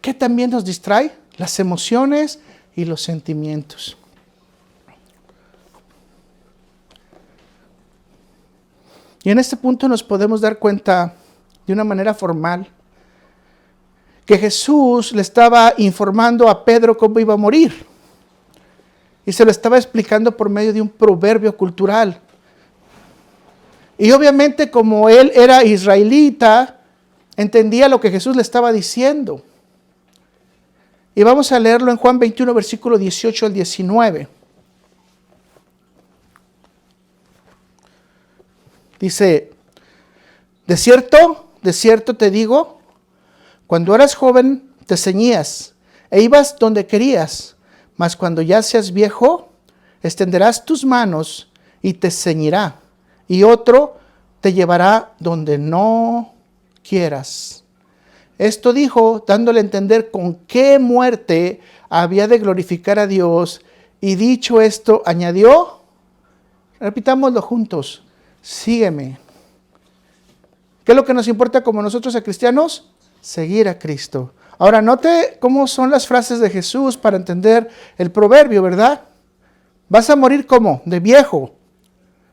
¿Qué también nos distrae? Las emociones y los sentimientos. Y en este punto nos podemos dar cuenta de una manera formal que Jesús le estaba informando a Pedro cómo iba a morir. Y se lo estaba explicando por medio de un proverbio cultural. Y obviamente como él era israelita, entendía lo que Jesús le estaba diciendo. Y vamos a leerlo en Juan 21, versículo 18 al 19. Dice, de cierto te digo, cuando eras joven te ceñías e ibas donde querías, mas cuando ya seas viejo, extenderás tus manos y te ceñirá, y otro te llevará donde no quieras. Esto dijo, dándole a entender con qué muerte había de glorificar a Dios, y dicho esto, añadió, repitámoslo juntos, sígueme. ¿Qué es lo que nos importa como nosotros a cristianos? Seguir a Cristo. Ahora, note cómo son las frases de Jesús para entender el proverbio, ¿verdad? Vas a morir como de viejo,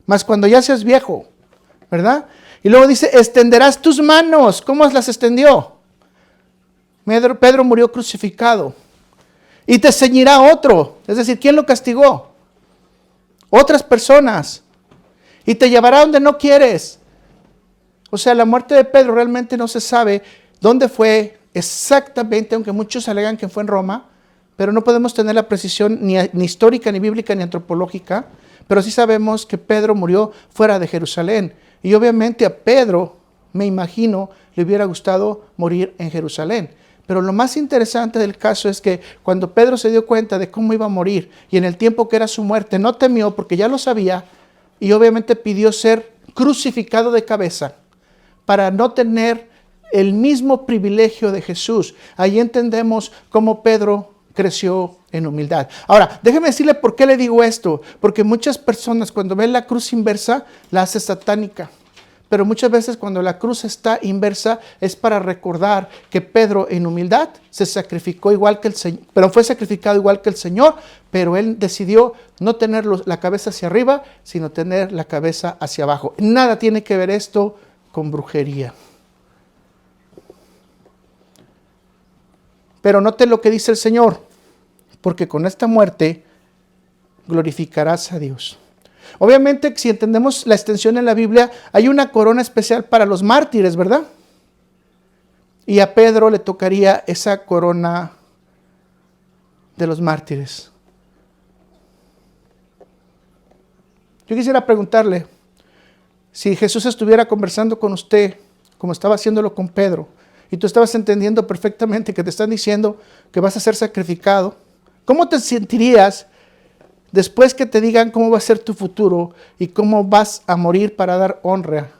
mas cuando ya seas viejo, ¿verdad? Y luego dice, extenderás tus manos. ¿Cómo las extendió? Pedro murió crucificado. Y te ceñirá otro. Es decir, ¿quién lo castigó? Otras personas. Y te llevará donde no quieres. O sea, la muerte de Pedro realmente no se sabe dónde fue exactamente, aunque muchos alegan que fue en Roma, pero no podemos tener la precisión ni histórica, ni bíblica, ni antropológica, pero sí sabemos que Pedro murió fuera de Jerusalén. Y obviamente a Pedro, me imagino, le hubiera gustado morir en Jerusalén. Pero lo más interesante del caso es que cuando Pedro se dio cuenta de cómo iba a morir y en el tiempo que era su muerte, no temió porque ya lo sabía y obviamente pidió ser crucificado de cabeza para no tener el mismo privilegio de Jesús. Ahí entendemos cómo Pedro creció en humildad. Ahora, déjeme decirle por qué le digo esto. Porque muchas personas cuando ven la cruz inversa, la hace satánica. Pero muchas veces cuando la cruz está inversa es para recordar que Pedro en humildad se sacrificó igual que el Señor, pero fue sacrificado igual que el Señor, pero él decidió no tener la cabeza hacia arriba, sino tener la cabeza hacia abajo. Nada tiene que ver esto con brujería. Pero note lo que dice el Señor, porque con esta muerte glorificarás a Dios. Obviamente, si entendemos la extensión en la Biblia, hay una corona especial para los mártires, ¿verdad? Y a Pedro le tocaría esa corona de los mártires. Yo quisiera preguntarle, si Jesús estuviera conversando con usted, como estaba haciéndolo con Pedro, y tú estabas entendiendo perfectamente que te están diciendo que vas a ser sacrificado, ¿cómo te sentirías después que te digan cómo va a ser tu futuro y cómo vas a morir para dar honra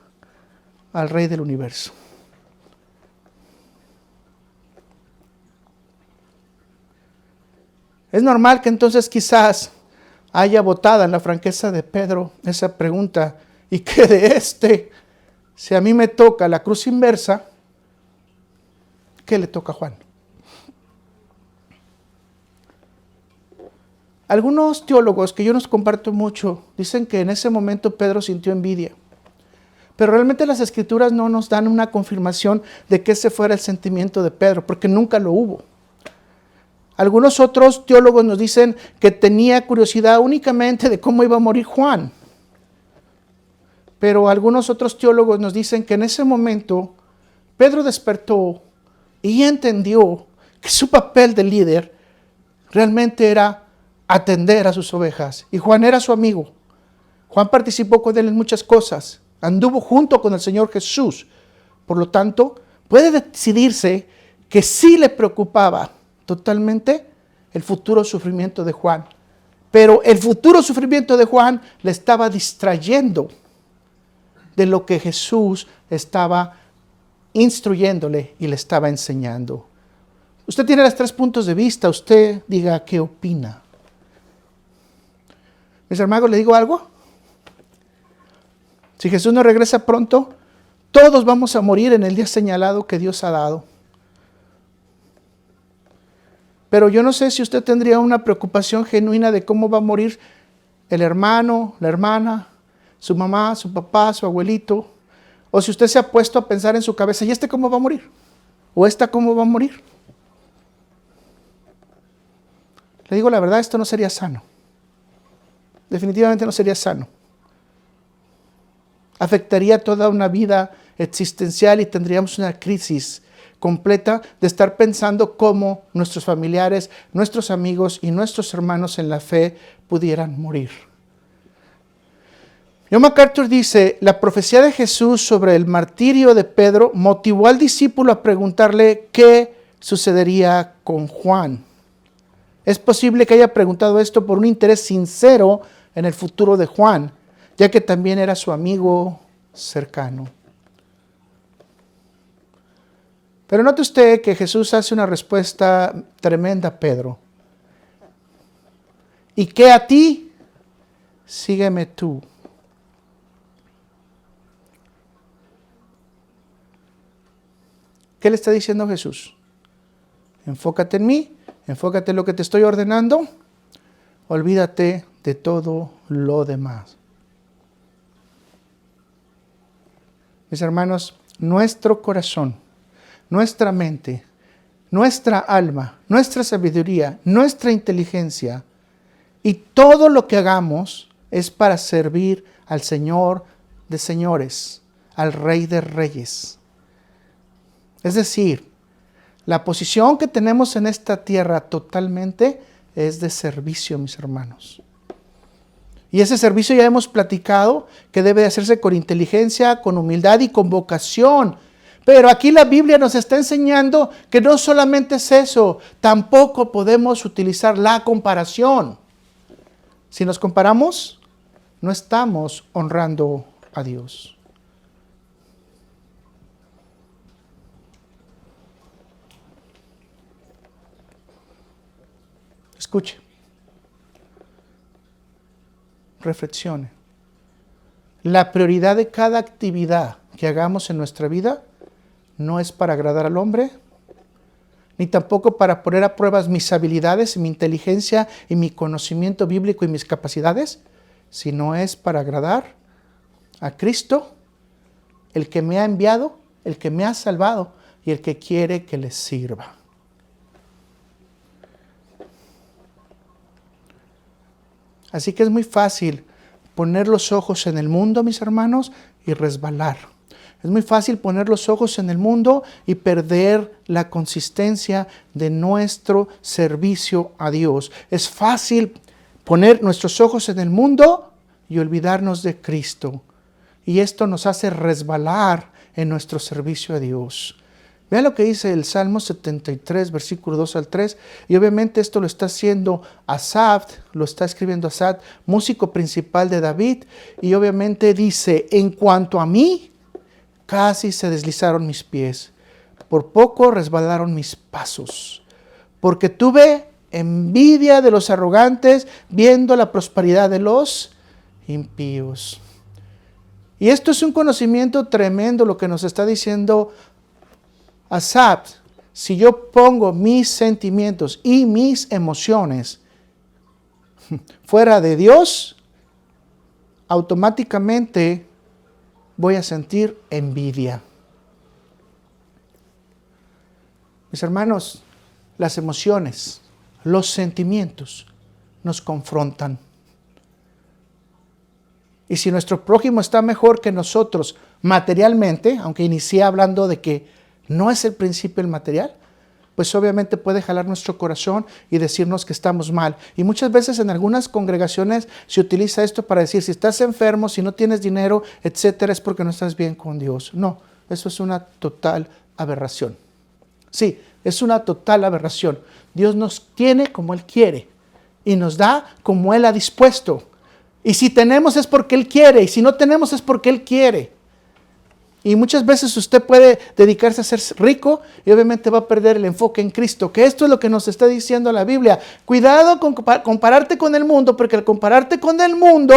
al Rey del universo? Es normal que entonces quizás haya botado en la franqueza de Pedro esa pregunta, ¿y qué de si a mí me toca la cruz inversa? ¿Qué le toca a Juan? Algunos teólogos que yo nos comparto mucho dicen que en ese momento Pedro sintió envidia. Pero realmente las escrituras no nos dan una confirmación de que ese fuera el sentimiento de Pedro, porque nunca lo hubo. Algunos otros teólogos nos dicen que tenía curiosidad únicamente de cómo iba a morir Juan. Pero algunos otros teólogos nos dicen que en ese momento Pedro despertó y entendió que su papel de líder realmente era atender a sus ovejas. Y Juan era su amigo. Juan participó con él en muchas cosas. Anduvo junto con el Señor Jesús. Por lo tanto, puede decidirse que sí le preocupaba totalmente el futuro sufrimiento de Juan. Pero el futuro sufrimiento de Juan le estaba distrayendo de lo que Jesús estaba instruyéndole y le estaba enseñando. Usted tiene los 3 puntos de vista, usted diga qué opina. Mis hermanos, ¿le digo algo? Si Jesús no regresa pronto, todos vamos a morir en el día señalado que Dios ha dado. Pero yo no sé si usted tendría una preocupación genuina de cómo va a morir el hermano, la hermana, su mamá, su papá, su abuelito. O si usted se ha puesto a pensar en su cabeza, ¿y este cómo va a morir? ¿O esta cómo va a morir? Le digo la verdad, esto no sería sano. Definitivamente no sería sano. Afectaría toda una vida existencial y tendríamos una crisis completa de estar pensando cómo nuestros familiares, nuestros amigos y nuestros hermanos en la fe pudieran morir. John MacArthur dice, la profecía de Jesús sobre el martirio de Pedro motivó al discípulo a preguntarle qué sucedería con Juan. Es posible que haya preguntado esto por un interés sincero en el futuro de Juan, ya que también era su amigo cercano. Pero note usted que Jesús hace una respuesta tremenda a Pedro. ¿Y qué a ti? Sígueme tú. ¿Qué le está diciendo Jesús? Enfócate en mí, enfócate en lo que te estoy ordenando, olvídate de todo lo demás. Mis hermanos, nuestro corazón, nuestra mente, nuestra alma, nuestra sabiduría, nuestra inteligencia y todo lo que hagamos es para servir al Señor de señores, al Rey de reyes. Es decir, la posición que tenemos en esta tierra totalmente es de servicio, mis hermanos. Y ese servicio ya hemos platicado que debe de hacerse con inteligencia, con humildad y con vocación. Pero aquí la Biblia nos está enseñando que no solamente es eso, tampoco podemos utilizar la comparación. Si nos comparamos, no estamos honrando a Dios. Escuche. Reflexione. La prioridad de cada actividad que hagamos en nuestra vida no es para agradar al hombre, ni tampoco para poner a prueba mis habilidades, mi inteligencia y mi conocimiento bíblico y mis capacidades, sino es para agradar a Cristo, el que me ha enviado, el que me ha salvado y el que quiere que le sirva. Así que es muy fácil poner los ojos en el mundo, mis hermanos, y resbalar. Es muy fácil poner los ojos en el mundo y perder la consistencia de nuestro servicio a Dios. Es fácil poner nuestros ojos en el mundo y olvidarnos de Cristo. Y esto nos hace resbalar en nuestro servicio a Dios. Vean lo que dice el Salmo 73, versículo 2 al 3. Y obviamente esto lo está haciendo Asaf, lo está escribiendo Asaf, músico principal de David. Y obviamente dice, en cuanto a mí, casi se deslizaron mis pies. Por poco resbalaron mis pasos. Porque tuve envidia de los arrogantes, viendo la prosperidad de los impíos. Y esto es un conocimiento tremendo lo que nos está diciendo Asaf. Si yo pongo mis sentimientos y mis emociones fuera de Dios, automáticamente voy a sentir envidia. Mis hermanos, las emociones, los sentimientos nos confrontan. Y si nuestro prójimo está mejor que nosotros materialmente, aunque inicié hablando de que no es el principio el material, pues obviamente puede jalar nuestro corazón y decirnos que estamos mal. Y muchas veces en algunas congregaciones se utiliza esto para decir, si estás enfermo, si no tienes dinero, etcétera, es porque no estás bien con Dios. No, eso es una total aberración. Sí, Es una total aberración. Dios nos tiene como Él quiere y nos da como Él ha dispuesto. Y si tenemos es porque Él quiere, y si no tenemos es porque Él quiere. Y muchas veces usted puede dedicarse a ser rico y obviamente va a perder el enfoque en Cristo, que esto es lo que nos está diciendo la Biblia. Cuidado con compararte con el mundo, porque al compararte con el mundo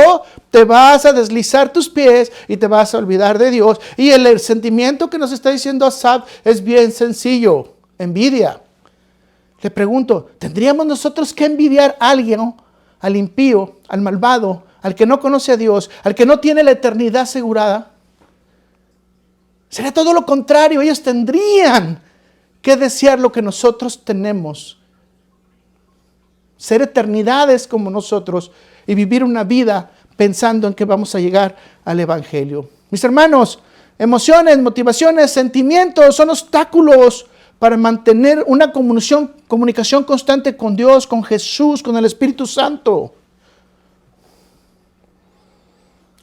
te vas a deslizar tus pies y te vas a olvidar de Dios. Y el sentimiento que nos está diciendo Asaf es bien sencillo: envidia. Le pregunto, ¿tendríamos nosotros que envidiar a alguien, al impío, al malvado, al que no conoce a Dios, al que no tiene la eternidad asegurada? Sería todo lo contrario. Ellos tendrían que desear lo que nosotros tenemos. Ser eternidades como nosotros y vivir una vida pensando en que vamos a llegar al Evangelio. Mis hermanos, emociones, motivaciones, sentimientos son obstáculos para mantener una comunicación constante con Dios, con Jesús, con el Espíritu Santo.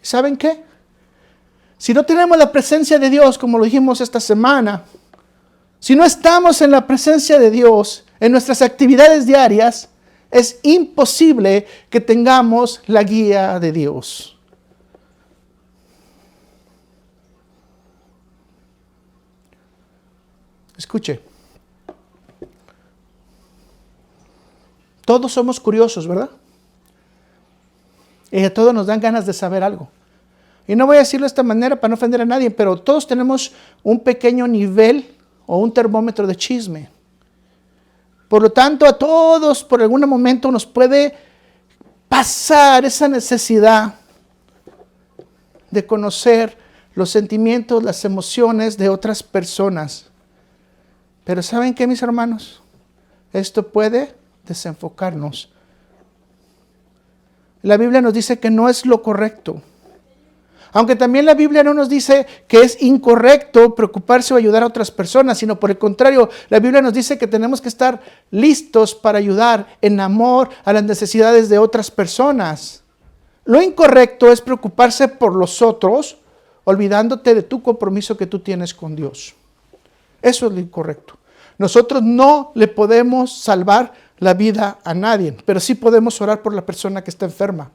¿Saben qué? Si no tenemos la presencia de Dios, como lo dijimos esta semana, si no estamos en la presencia de Dios en nuestras actividades diarias, es imposible que tengamos la guía de Dios. Escuche. Todos somos curiosos, ¿verdad? Y a todos nos dan ganas de saber algo. Y no voy a decirlo de esta manera para no ofender a nadie, pero todos tenemos un pequeño nivel o un termómetro de chisme. Por lo tanto, a todos por algún momento nos puede pasar esa necesidad de conocer los sentimientos, las emociones de otras personas. Pero ¿saben qué, mis hermanos? Esto puede desenfocarnos. La Biblia nos dice que no es lo correcto. Aunque también la Biblia no nos dice que es incorrecto preocuparse o ayudar a otras personas, sino por el contrario, la Biblia nos dice que tenemos que estar listos para ayudar en amor a las necesidades de otras personas. Lo incorrecto es preocuparse por los otros, olvidándote de tu compromiso que tú tienes con Dios. Eso es lo incorrecto. Nosotros no le podemos salvar la vida a nadie, pero sí podemos orar por la persona que está enferma.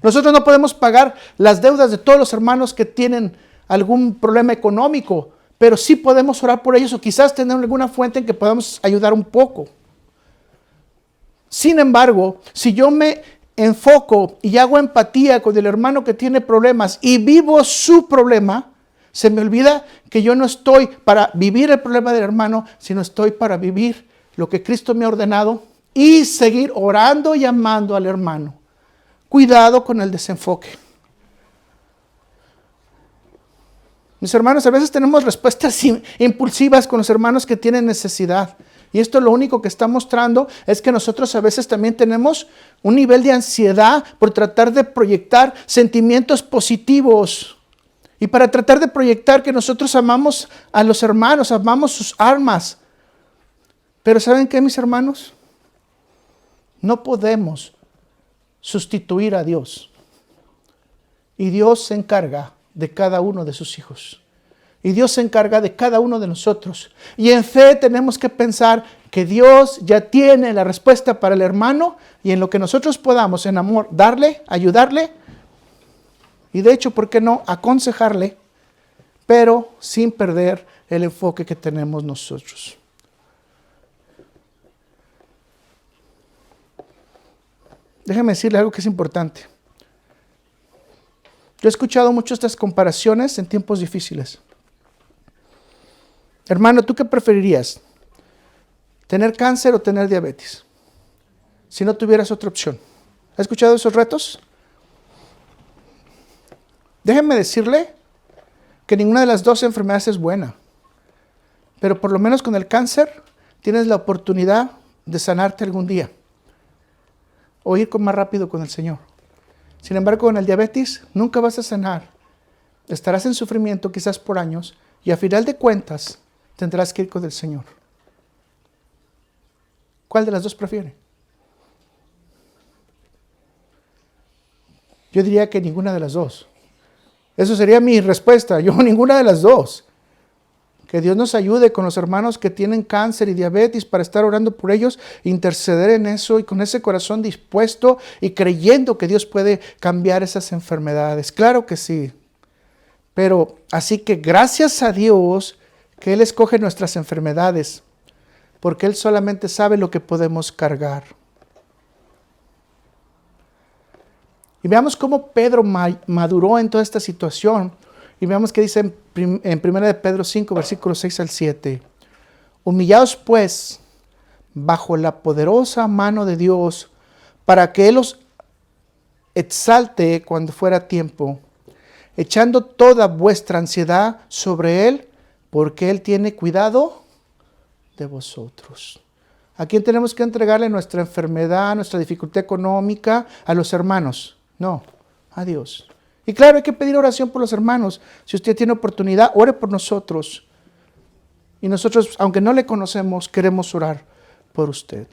Nosotros no podemos pagar las deudas de todos los hermanos que tienen algún problema económico, pero sí podemos orar por ellos o quizás tener alguna fuente en que podamos ayudar un poco. Sin embargo, si yo me enfoco y hago empatía con el hermano que tiene problemas y vivo su problema, se me olvida que yo no estoy para vivir el problema del hermano, sino estoy para vivir lo que Cristo me ha ordenado y seguir orando y amando al hermano. Cuidado con el desenfoque. Mis hermanos, a veces tenemos respuestas impulsivas con los hermanos que tienen necesidad. Y esto lo único que está mostrando es que nosotros a veces también tenemos un nivel de ansiedad por tratar de proyectar sentimientos positivos. Y para tratar de proyectar que nosotros amamos a los hermanos, amamos sus almas. Pero ¿saben qué, mis hermanos? No podemos sustituir a Dios. Y Dios se encarga de cada uno de sus hijos. Y Dios se encarga de cada uno de nosotros. Y en fe tenemos que pensar que Dios ya tiene la respuesta para el hermano y en lo que nosotros podamos en amor darle, ayudarle y de hecho, ¿por qué no? Aconsejarle, pero sin perder el enfoque que tenemos nosotros. Déjeme decirle algo que es importante. Yo he escuchado mucho estas comparaciones en tiempos difíciles. Hermano, ¿tú qué preferirías? ¿Tener cáncer o tener diabetes? Si no tuvieras otra opción. ¿Ha escuchado esos retos? Déjeme decirle que ninguna de las dos enfermedades es buena. Pero por lo menos con el cáncer tienes la oportunidad de sanarte algún día. O ir más rápido con el Señor. Sin embargo, con el diabetes nunca vas a sanar. Estarás en sufrimiento quizás por años y a final de cuentas tendrás que ir con el Señor. ¿Cuál de las dos prefiere? Yo diría que ninguna de las dos. Eso sería mi respuesta. Yo ninguna de las dos. Que Dios nos ayude con los hermanos que tienen cáncer y diabetes para estar orando por ellos, interceder en eso y con ese corazón dispuesto y creyendo que Dios puede cambiar esas enfermedades. Claro que sí. Pero así que gracias a Dios que Él escoge nuestras enfermedades, porque Él solamente sabe lo que podemos cargar. Y veamos cómo Pedro maduró en toda esta situación. Y veamos que dice en 1 de Pedro 5, versículos 6 al 7. Humillaos pues bajo la poderosa mano de Dios, para que Él os exalte cuando fuera tiempo, echando toda vuestra ansiedad sobre Él, porque Él tiene cuidado de vosotros. ¿A quién tenemos que entregarle nuestra enfermedad, nuestra dificultad económica? ¿A los hermanos? No, a Dios. Y claro, hay que pedir oración por los hermanos. Si usted tiene oportunidad, ore por nosotros. Y nosotros, aunque no le conocemos, queremos orar por usted.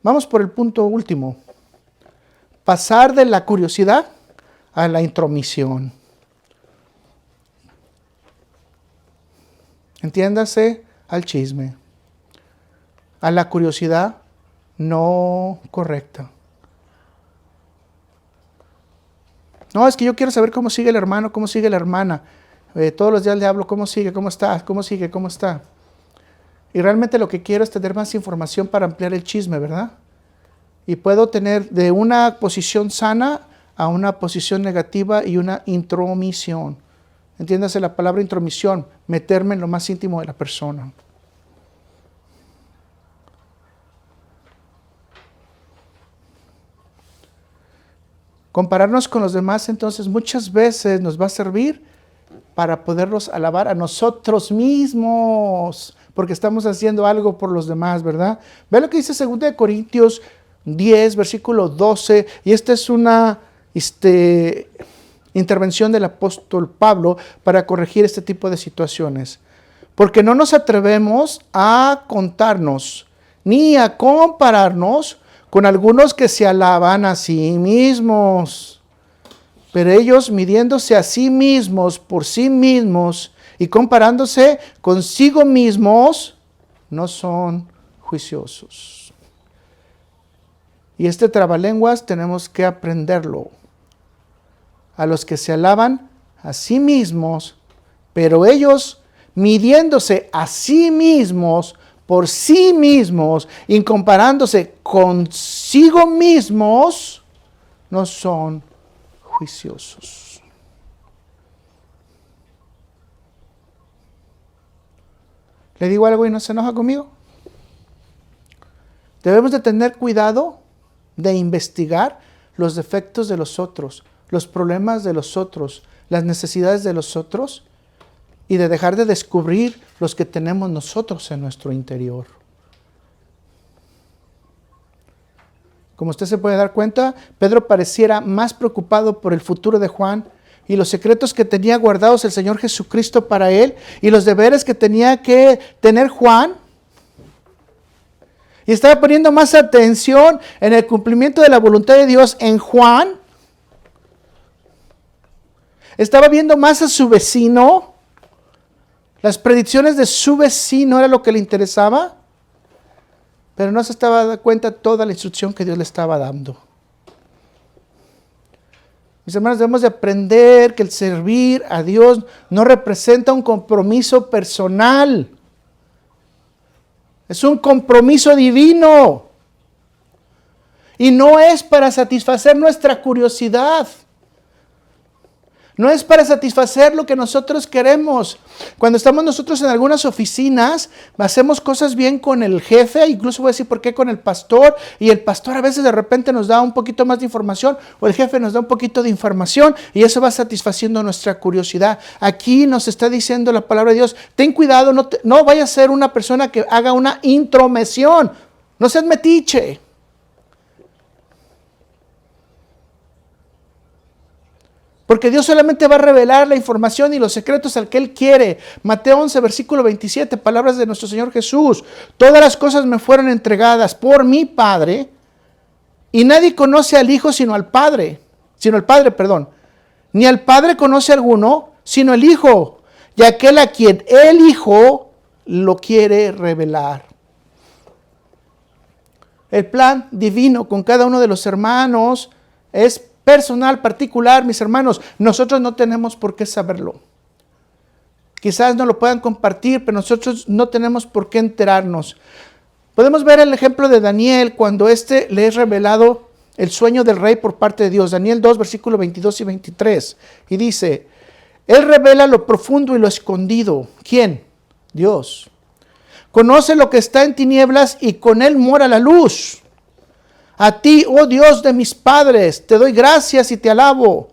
Vamos por el punto último. Pasar de la curiosidad a la intromisión. Entiéndase, al chisme, a la curiosidad no correcta. No, es que yo quiero saber cómo sigue el hermano, cómo sigue la hermana. Todos los días le hablo, ¿cómo sigue? ¿Cómo está? ¿Cómo sigue? ¿Cómo está? Y realmente lo que quiero es tener más información para ampliar el chisme, ¿verdad? Y puedo tener de una posición sana a una posición negativa y una intromisión. Entiéndase la palabra intromisión, meterme en lo más íntimo de la persona. Compararnos con los demás, entonces, muchas veces nos va a servir para poderlos alabar a nosotros mismos, porque estamos haciendo algo por los demás, ¿verdad? Ve lo que dice 2 Corintios 10, versículo 12, y esta es una intervención del apóstol Pablo para corregir este tipo de situaciones. Porque no nos atrevemos a contarnos, ni a compararnos con algunos que se alaban a sí mismos. Pero ellos, midiéndose a sí mismos por sí mismos y comparándose consigo mismos, no son juiciosos. Y este trabalenguas tenemos que aprenderlo. A los que se alaban a sí mismos, pero ellos, midiéndose a sí mismos por sí mismos y comparándose consigo mismos, no son juiciosos. ¿Le digo algo y no se enoja conmigo? Debemos de tener cuidado de investigar los defectos de los otros, los problemas de los otros, las necesidades de los otros, y de dejar de descubrir los que tenemos nosotros en nuestro interior. Como usted se puede dar cuenta, Pedro pareciera más preocupado por el futuro de Juan y los secretos que tenía guardados el Señor Jesucristo para él y los deberes que tenía que tener Juan. Y estaba poniendo más atención en el cumplimiento de la voluntad de Dios en Juan. Estaba viendo más a su vecino. Las predicciones de su vecino era lo que le interesaba, pero no se estaba dando cuenta de toda la instrucción que Dios le estaba dando. Mis hermanos, debemos de aprender que el servir a Dios no representa un compromiso personal. Es un compromiso divino. Y no es para satisfacer nuestra curiosidad. No es para satisfacer lo que nosotros queremos. Cuando estamos nosotros en algunas oficinas, hacemos cosas bien con el jefe, incluso voy a decir por qué con el pastor, y el pastor a veces de repente nos da un poquito más de información, o el jefe nos da un poquito de información, y eso va satisfaciendo nuestra curiosidad. Aquí nos está diciendo la palabra de Dios, ten cuidado, no vaya a ser una persona que haga una intromisión, no seas metiche. Porque Dios solamente va a revelar la información y los secretos al que Él quiere. Mateo 11, versículo 27, palabras de nuestro Señor Jesús. Todas las cosas me fueron entregadas por mi Padre, y nadie conoce al Hijo sino al Padre. Ni al Padre conoce a alguno, sino el Hijo, y aquel a quien el Hijo lo quiere revelar. El plan divino con cada uno de los hermanos es personal, particular, mis hermanos. Nosotros no tenemos por qué saberlo. Quizás no lo puedan compartir, pero nosotros no tenemos por qué enterarnos. Podemos ver el ejemplo de Daniel cuando le es revelado el sueño del rey por parte de Dios. Daniel 2, versículos 22 y 23. Y dice, Él revela lo profundo y lo escondido. ¿Quién? Dios. Conoce lo que está en tinieblas y con Él mora la luz. A ti, oh Dios de mis padres, te doy gracias y te alabo,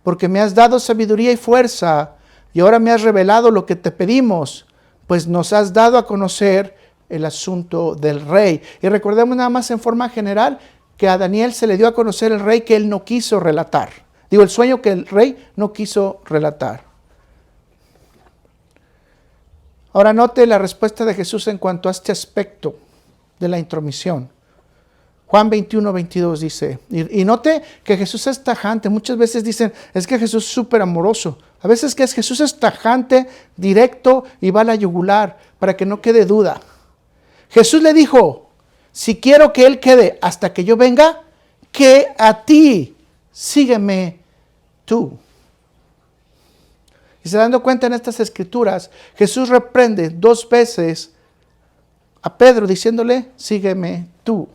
porque me has dado sabiduría y fuerza, y ahora me has revelado lo que te pedimos, pues nos has dado a conocer el asunto del rey. Y recordemos nada más en forma general que a Daniel se le dio a conocer el rey que él no quiso relatar. El sueño que el rey no quiso relatar. Ahora note la respuesta de Jesús en cuanto a este aspecto de la intromisión. Juan 21, 22 dice, y note que Jesús es tajante. Muchas veces dicen, es que Jesús es súper amoroso. A veces que Jesús es tajante, directo y va a la yugular para que no quede duda. Jesús le dijo, si quiero que Él quede hasta que yo venga, que a ti, sígueme tú. Y se dando cuenta en estas escrituras, Jesús reprende 2 veces a Pedro diciéndole, sígueme tú.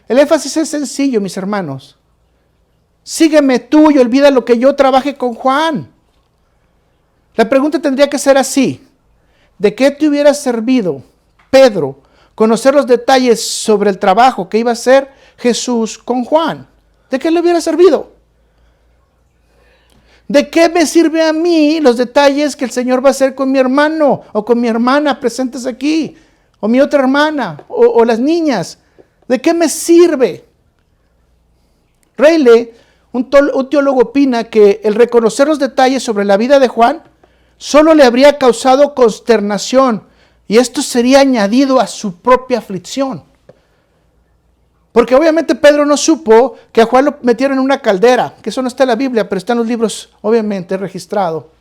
El énfasis es sencillo, mis hermanos. Sígueme tú y olvida lo que yo trabaje con Juan. La pregunta tendría que ser así. ¿De qué te hubiera servido, Pedro, conocer los detalles sobre el trabajo que iba a hacer Jesús con Juan? ¿De qué le hubiera servido? ¿De qué me sirve a mí los detalles que el Señor va a hacer con mi hermano o con mi hermana presentes aquí? O mi otra hermana o las niñas. ¿De qué me sirve? Reilly, un teólogo, opina que el reconocer los detalles sobre la vida de Juan solo le habría causado consternación y esto sería añadido a su propia aflicción. Porque obviamente Pedro no supo que a Juan lo metieron en una caldera, que eso no está en la Biblia, pero está en los libros obviamente registrado.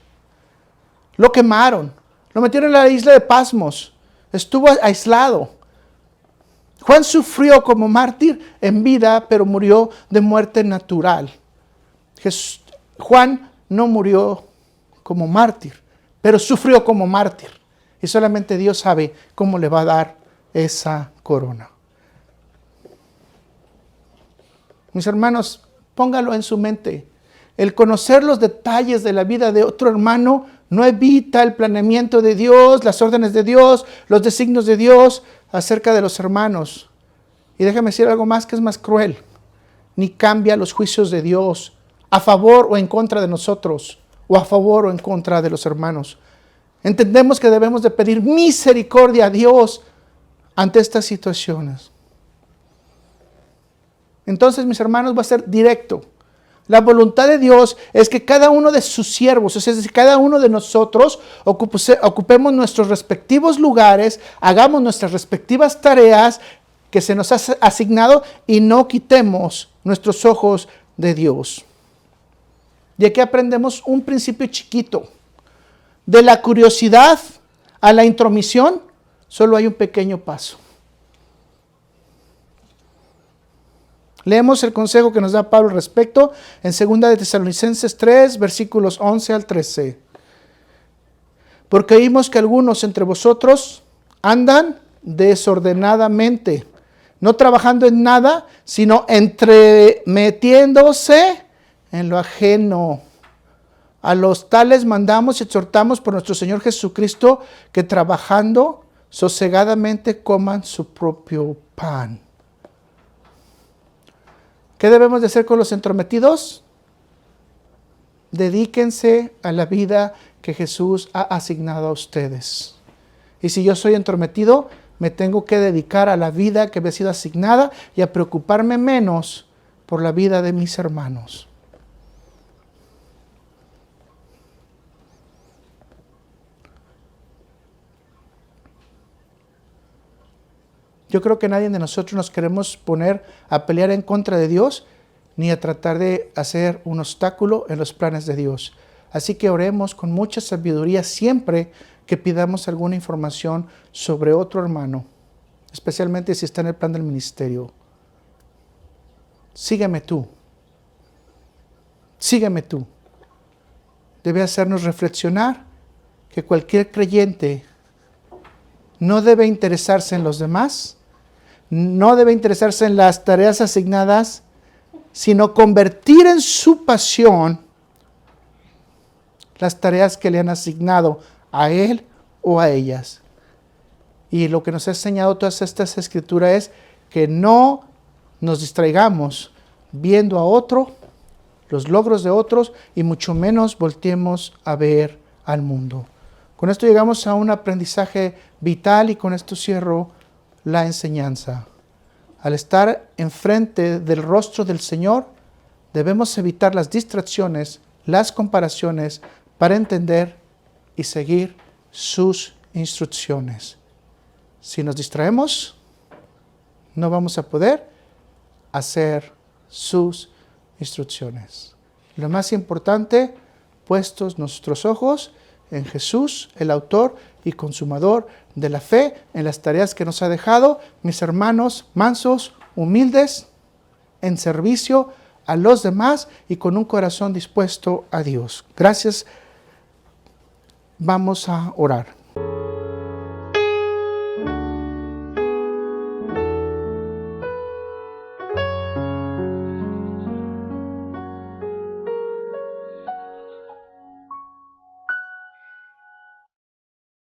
Lo quemaron, lo metieron en la isla de Pasmos, estuvo aislado. Juan sufrió como mártir en vida, pero murió de muerte natural. Juan no murió como mártir, pero sufrió como mártir. Y solamente Dios sabe cómo le va a dar esa corona. Mis hermanos, póngalo en su mente. El conocer los detalles de la vida de otro hermano no evita el planeamiento de Dios, las órdenes de Dios, los designios de Dios acerca de los hermanos. Y déjame decir algo más que es más cruel. Ni cambia los juicios de Dios a favor o en contra de nosotros, o a favor o en contra de los hermanos. Entendemos que debemos de pedir misericordia a Dios ante estas situaciones. Entonces, mis hermanos, va a ser directo. La voluntad de Dios es que cada uno de sus siervos, es decir, cada uno de nosotros, ocupemos nuestros respectivos lugares, hagamos nuestras respectivas tareas que se nos ha asignado y no quitemos nuestros ojos de Dios. Y aquí aprendemos un principio chiquito. De la curiosidad a la intromisión, solo hay un pequeño paso. Leemos el consejo que nos da Pablo al respecto en 2 de Tesalonicenses 3, versículos 11 al 13. Porque oímos que algunos entre vosotros andan desordenadamente, no trabajando en nada, sino entremetiéndose en lo ajeno. A los tales mandamos y exhortamos por nuestro Señor Jesucristo que trabajando sosegadamente coman su propio pan. ¿Qué debemos de hacer con los entrometidos? Dedíquense a la vida que Jesús ha asignado a ustedes. Y si yo soy entrometido, me tengo que dedicar a la vida que me ha sido asignada y a preocuparme menos por la vida de mis hermanos. Yo creo que nadie de nosotros nos queremos poner a pelear en contra de Dios, ni a tratar de hacer un obstáculo en los planes de Dios. Así que oremos con mucha sabiduría siempre que pidamos alguna información sobre otro hermano, especialmente si está en el plan del ministerio. Sígueme tú. Sígueme tú. Debe hacernos reflexionar que cualquier creyente no debe interesarse en los demás, no debe interesarse en las tareas asignadas, sino convertir en su pasión las tareas que le han asignado a él o a ellas. Y lo que nos ha enseñado todas estas escrituras es que no nos distraigamos viendo a otro, los logros de otros, y mucho menos volteemos a ver al mundo. Con esto llegamos a un aprendizaje vital y con esto cierro la enseñanza. Al estar enfrente del rostro del Señor, debemos evitar las distracciones, las comparaciones, para entender y seguir sus instrucciones. Si nos distraemos, no vamos a poder hacer sus instrucciones. Lo más importante, puestos nuestros ojos en Jesús, el autor y consumador de la fe, en las tareas que nos ha dejado, mis hermanos mansos, humildes, en servicio a los demás y con un corazón dispuesto a Dios. Gracias. Vamos a orar.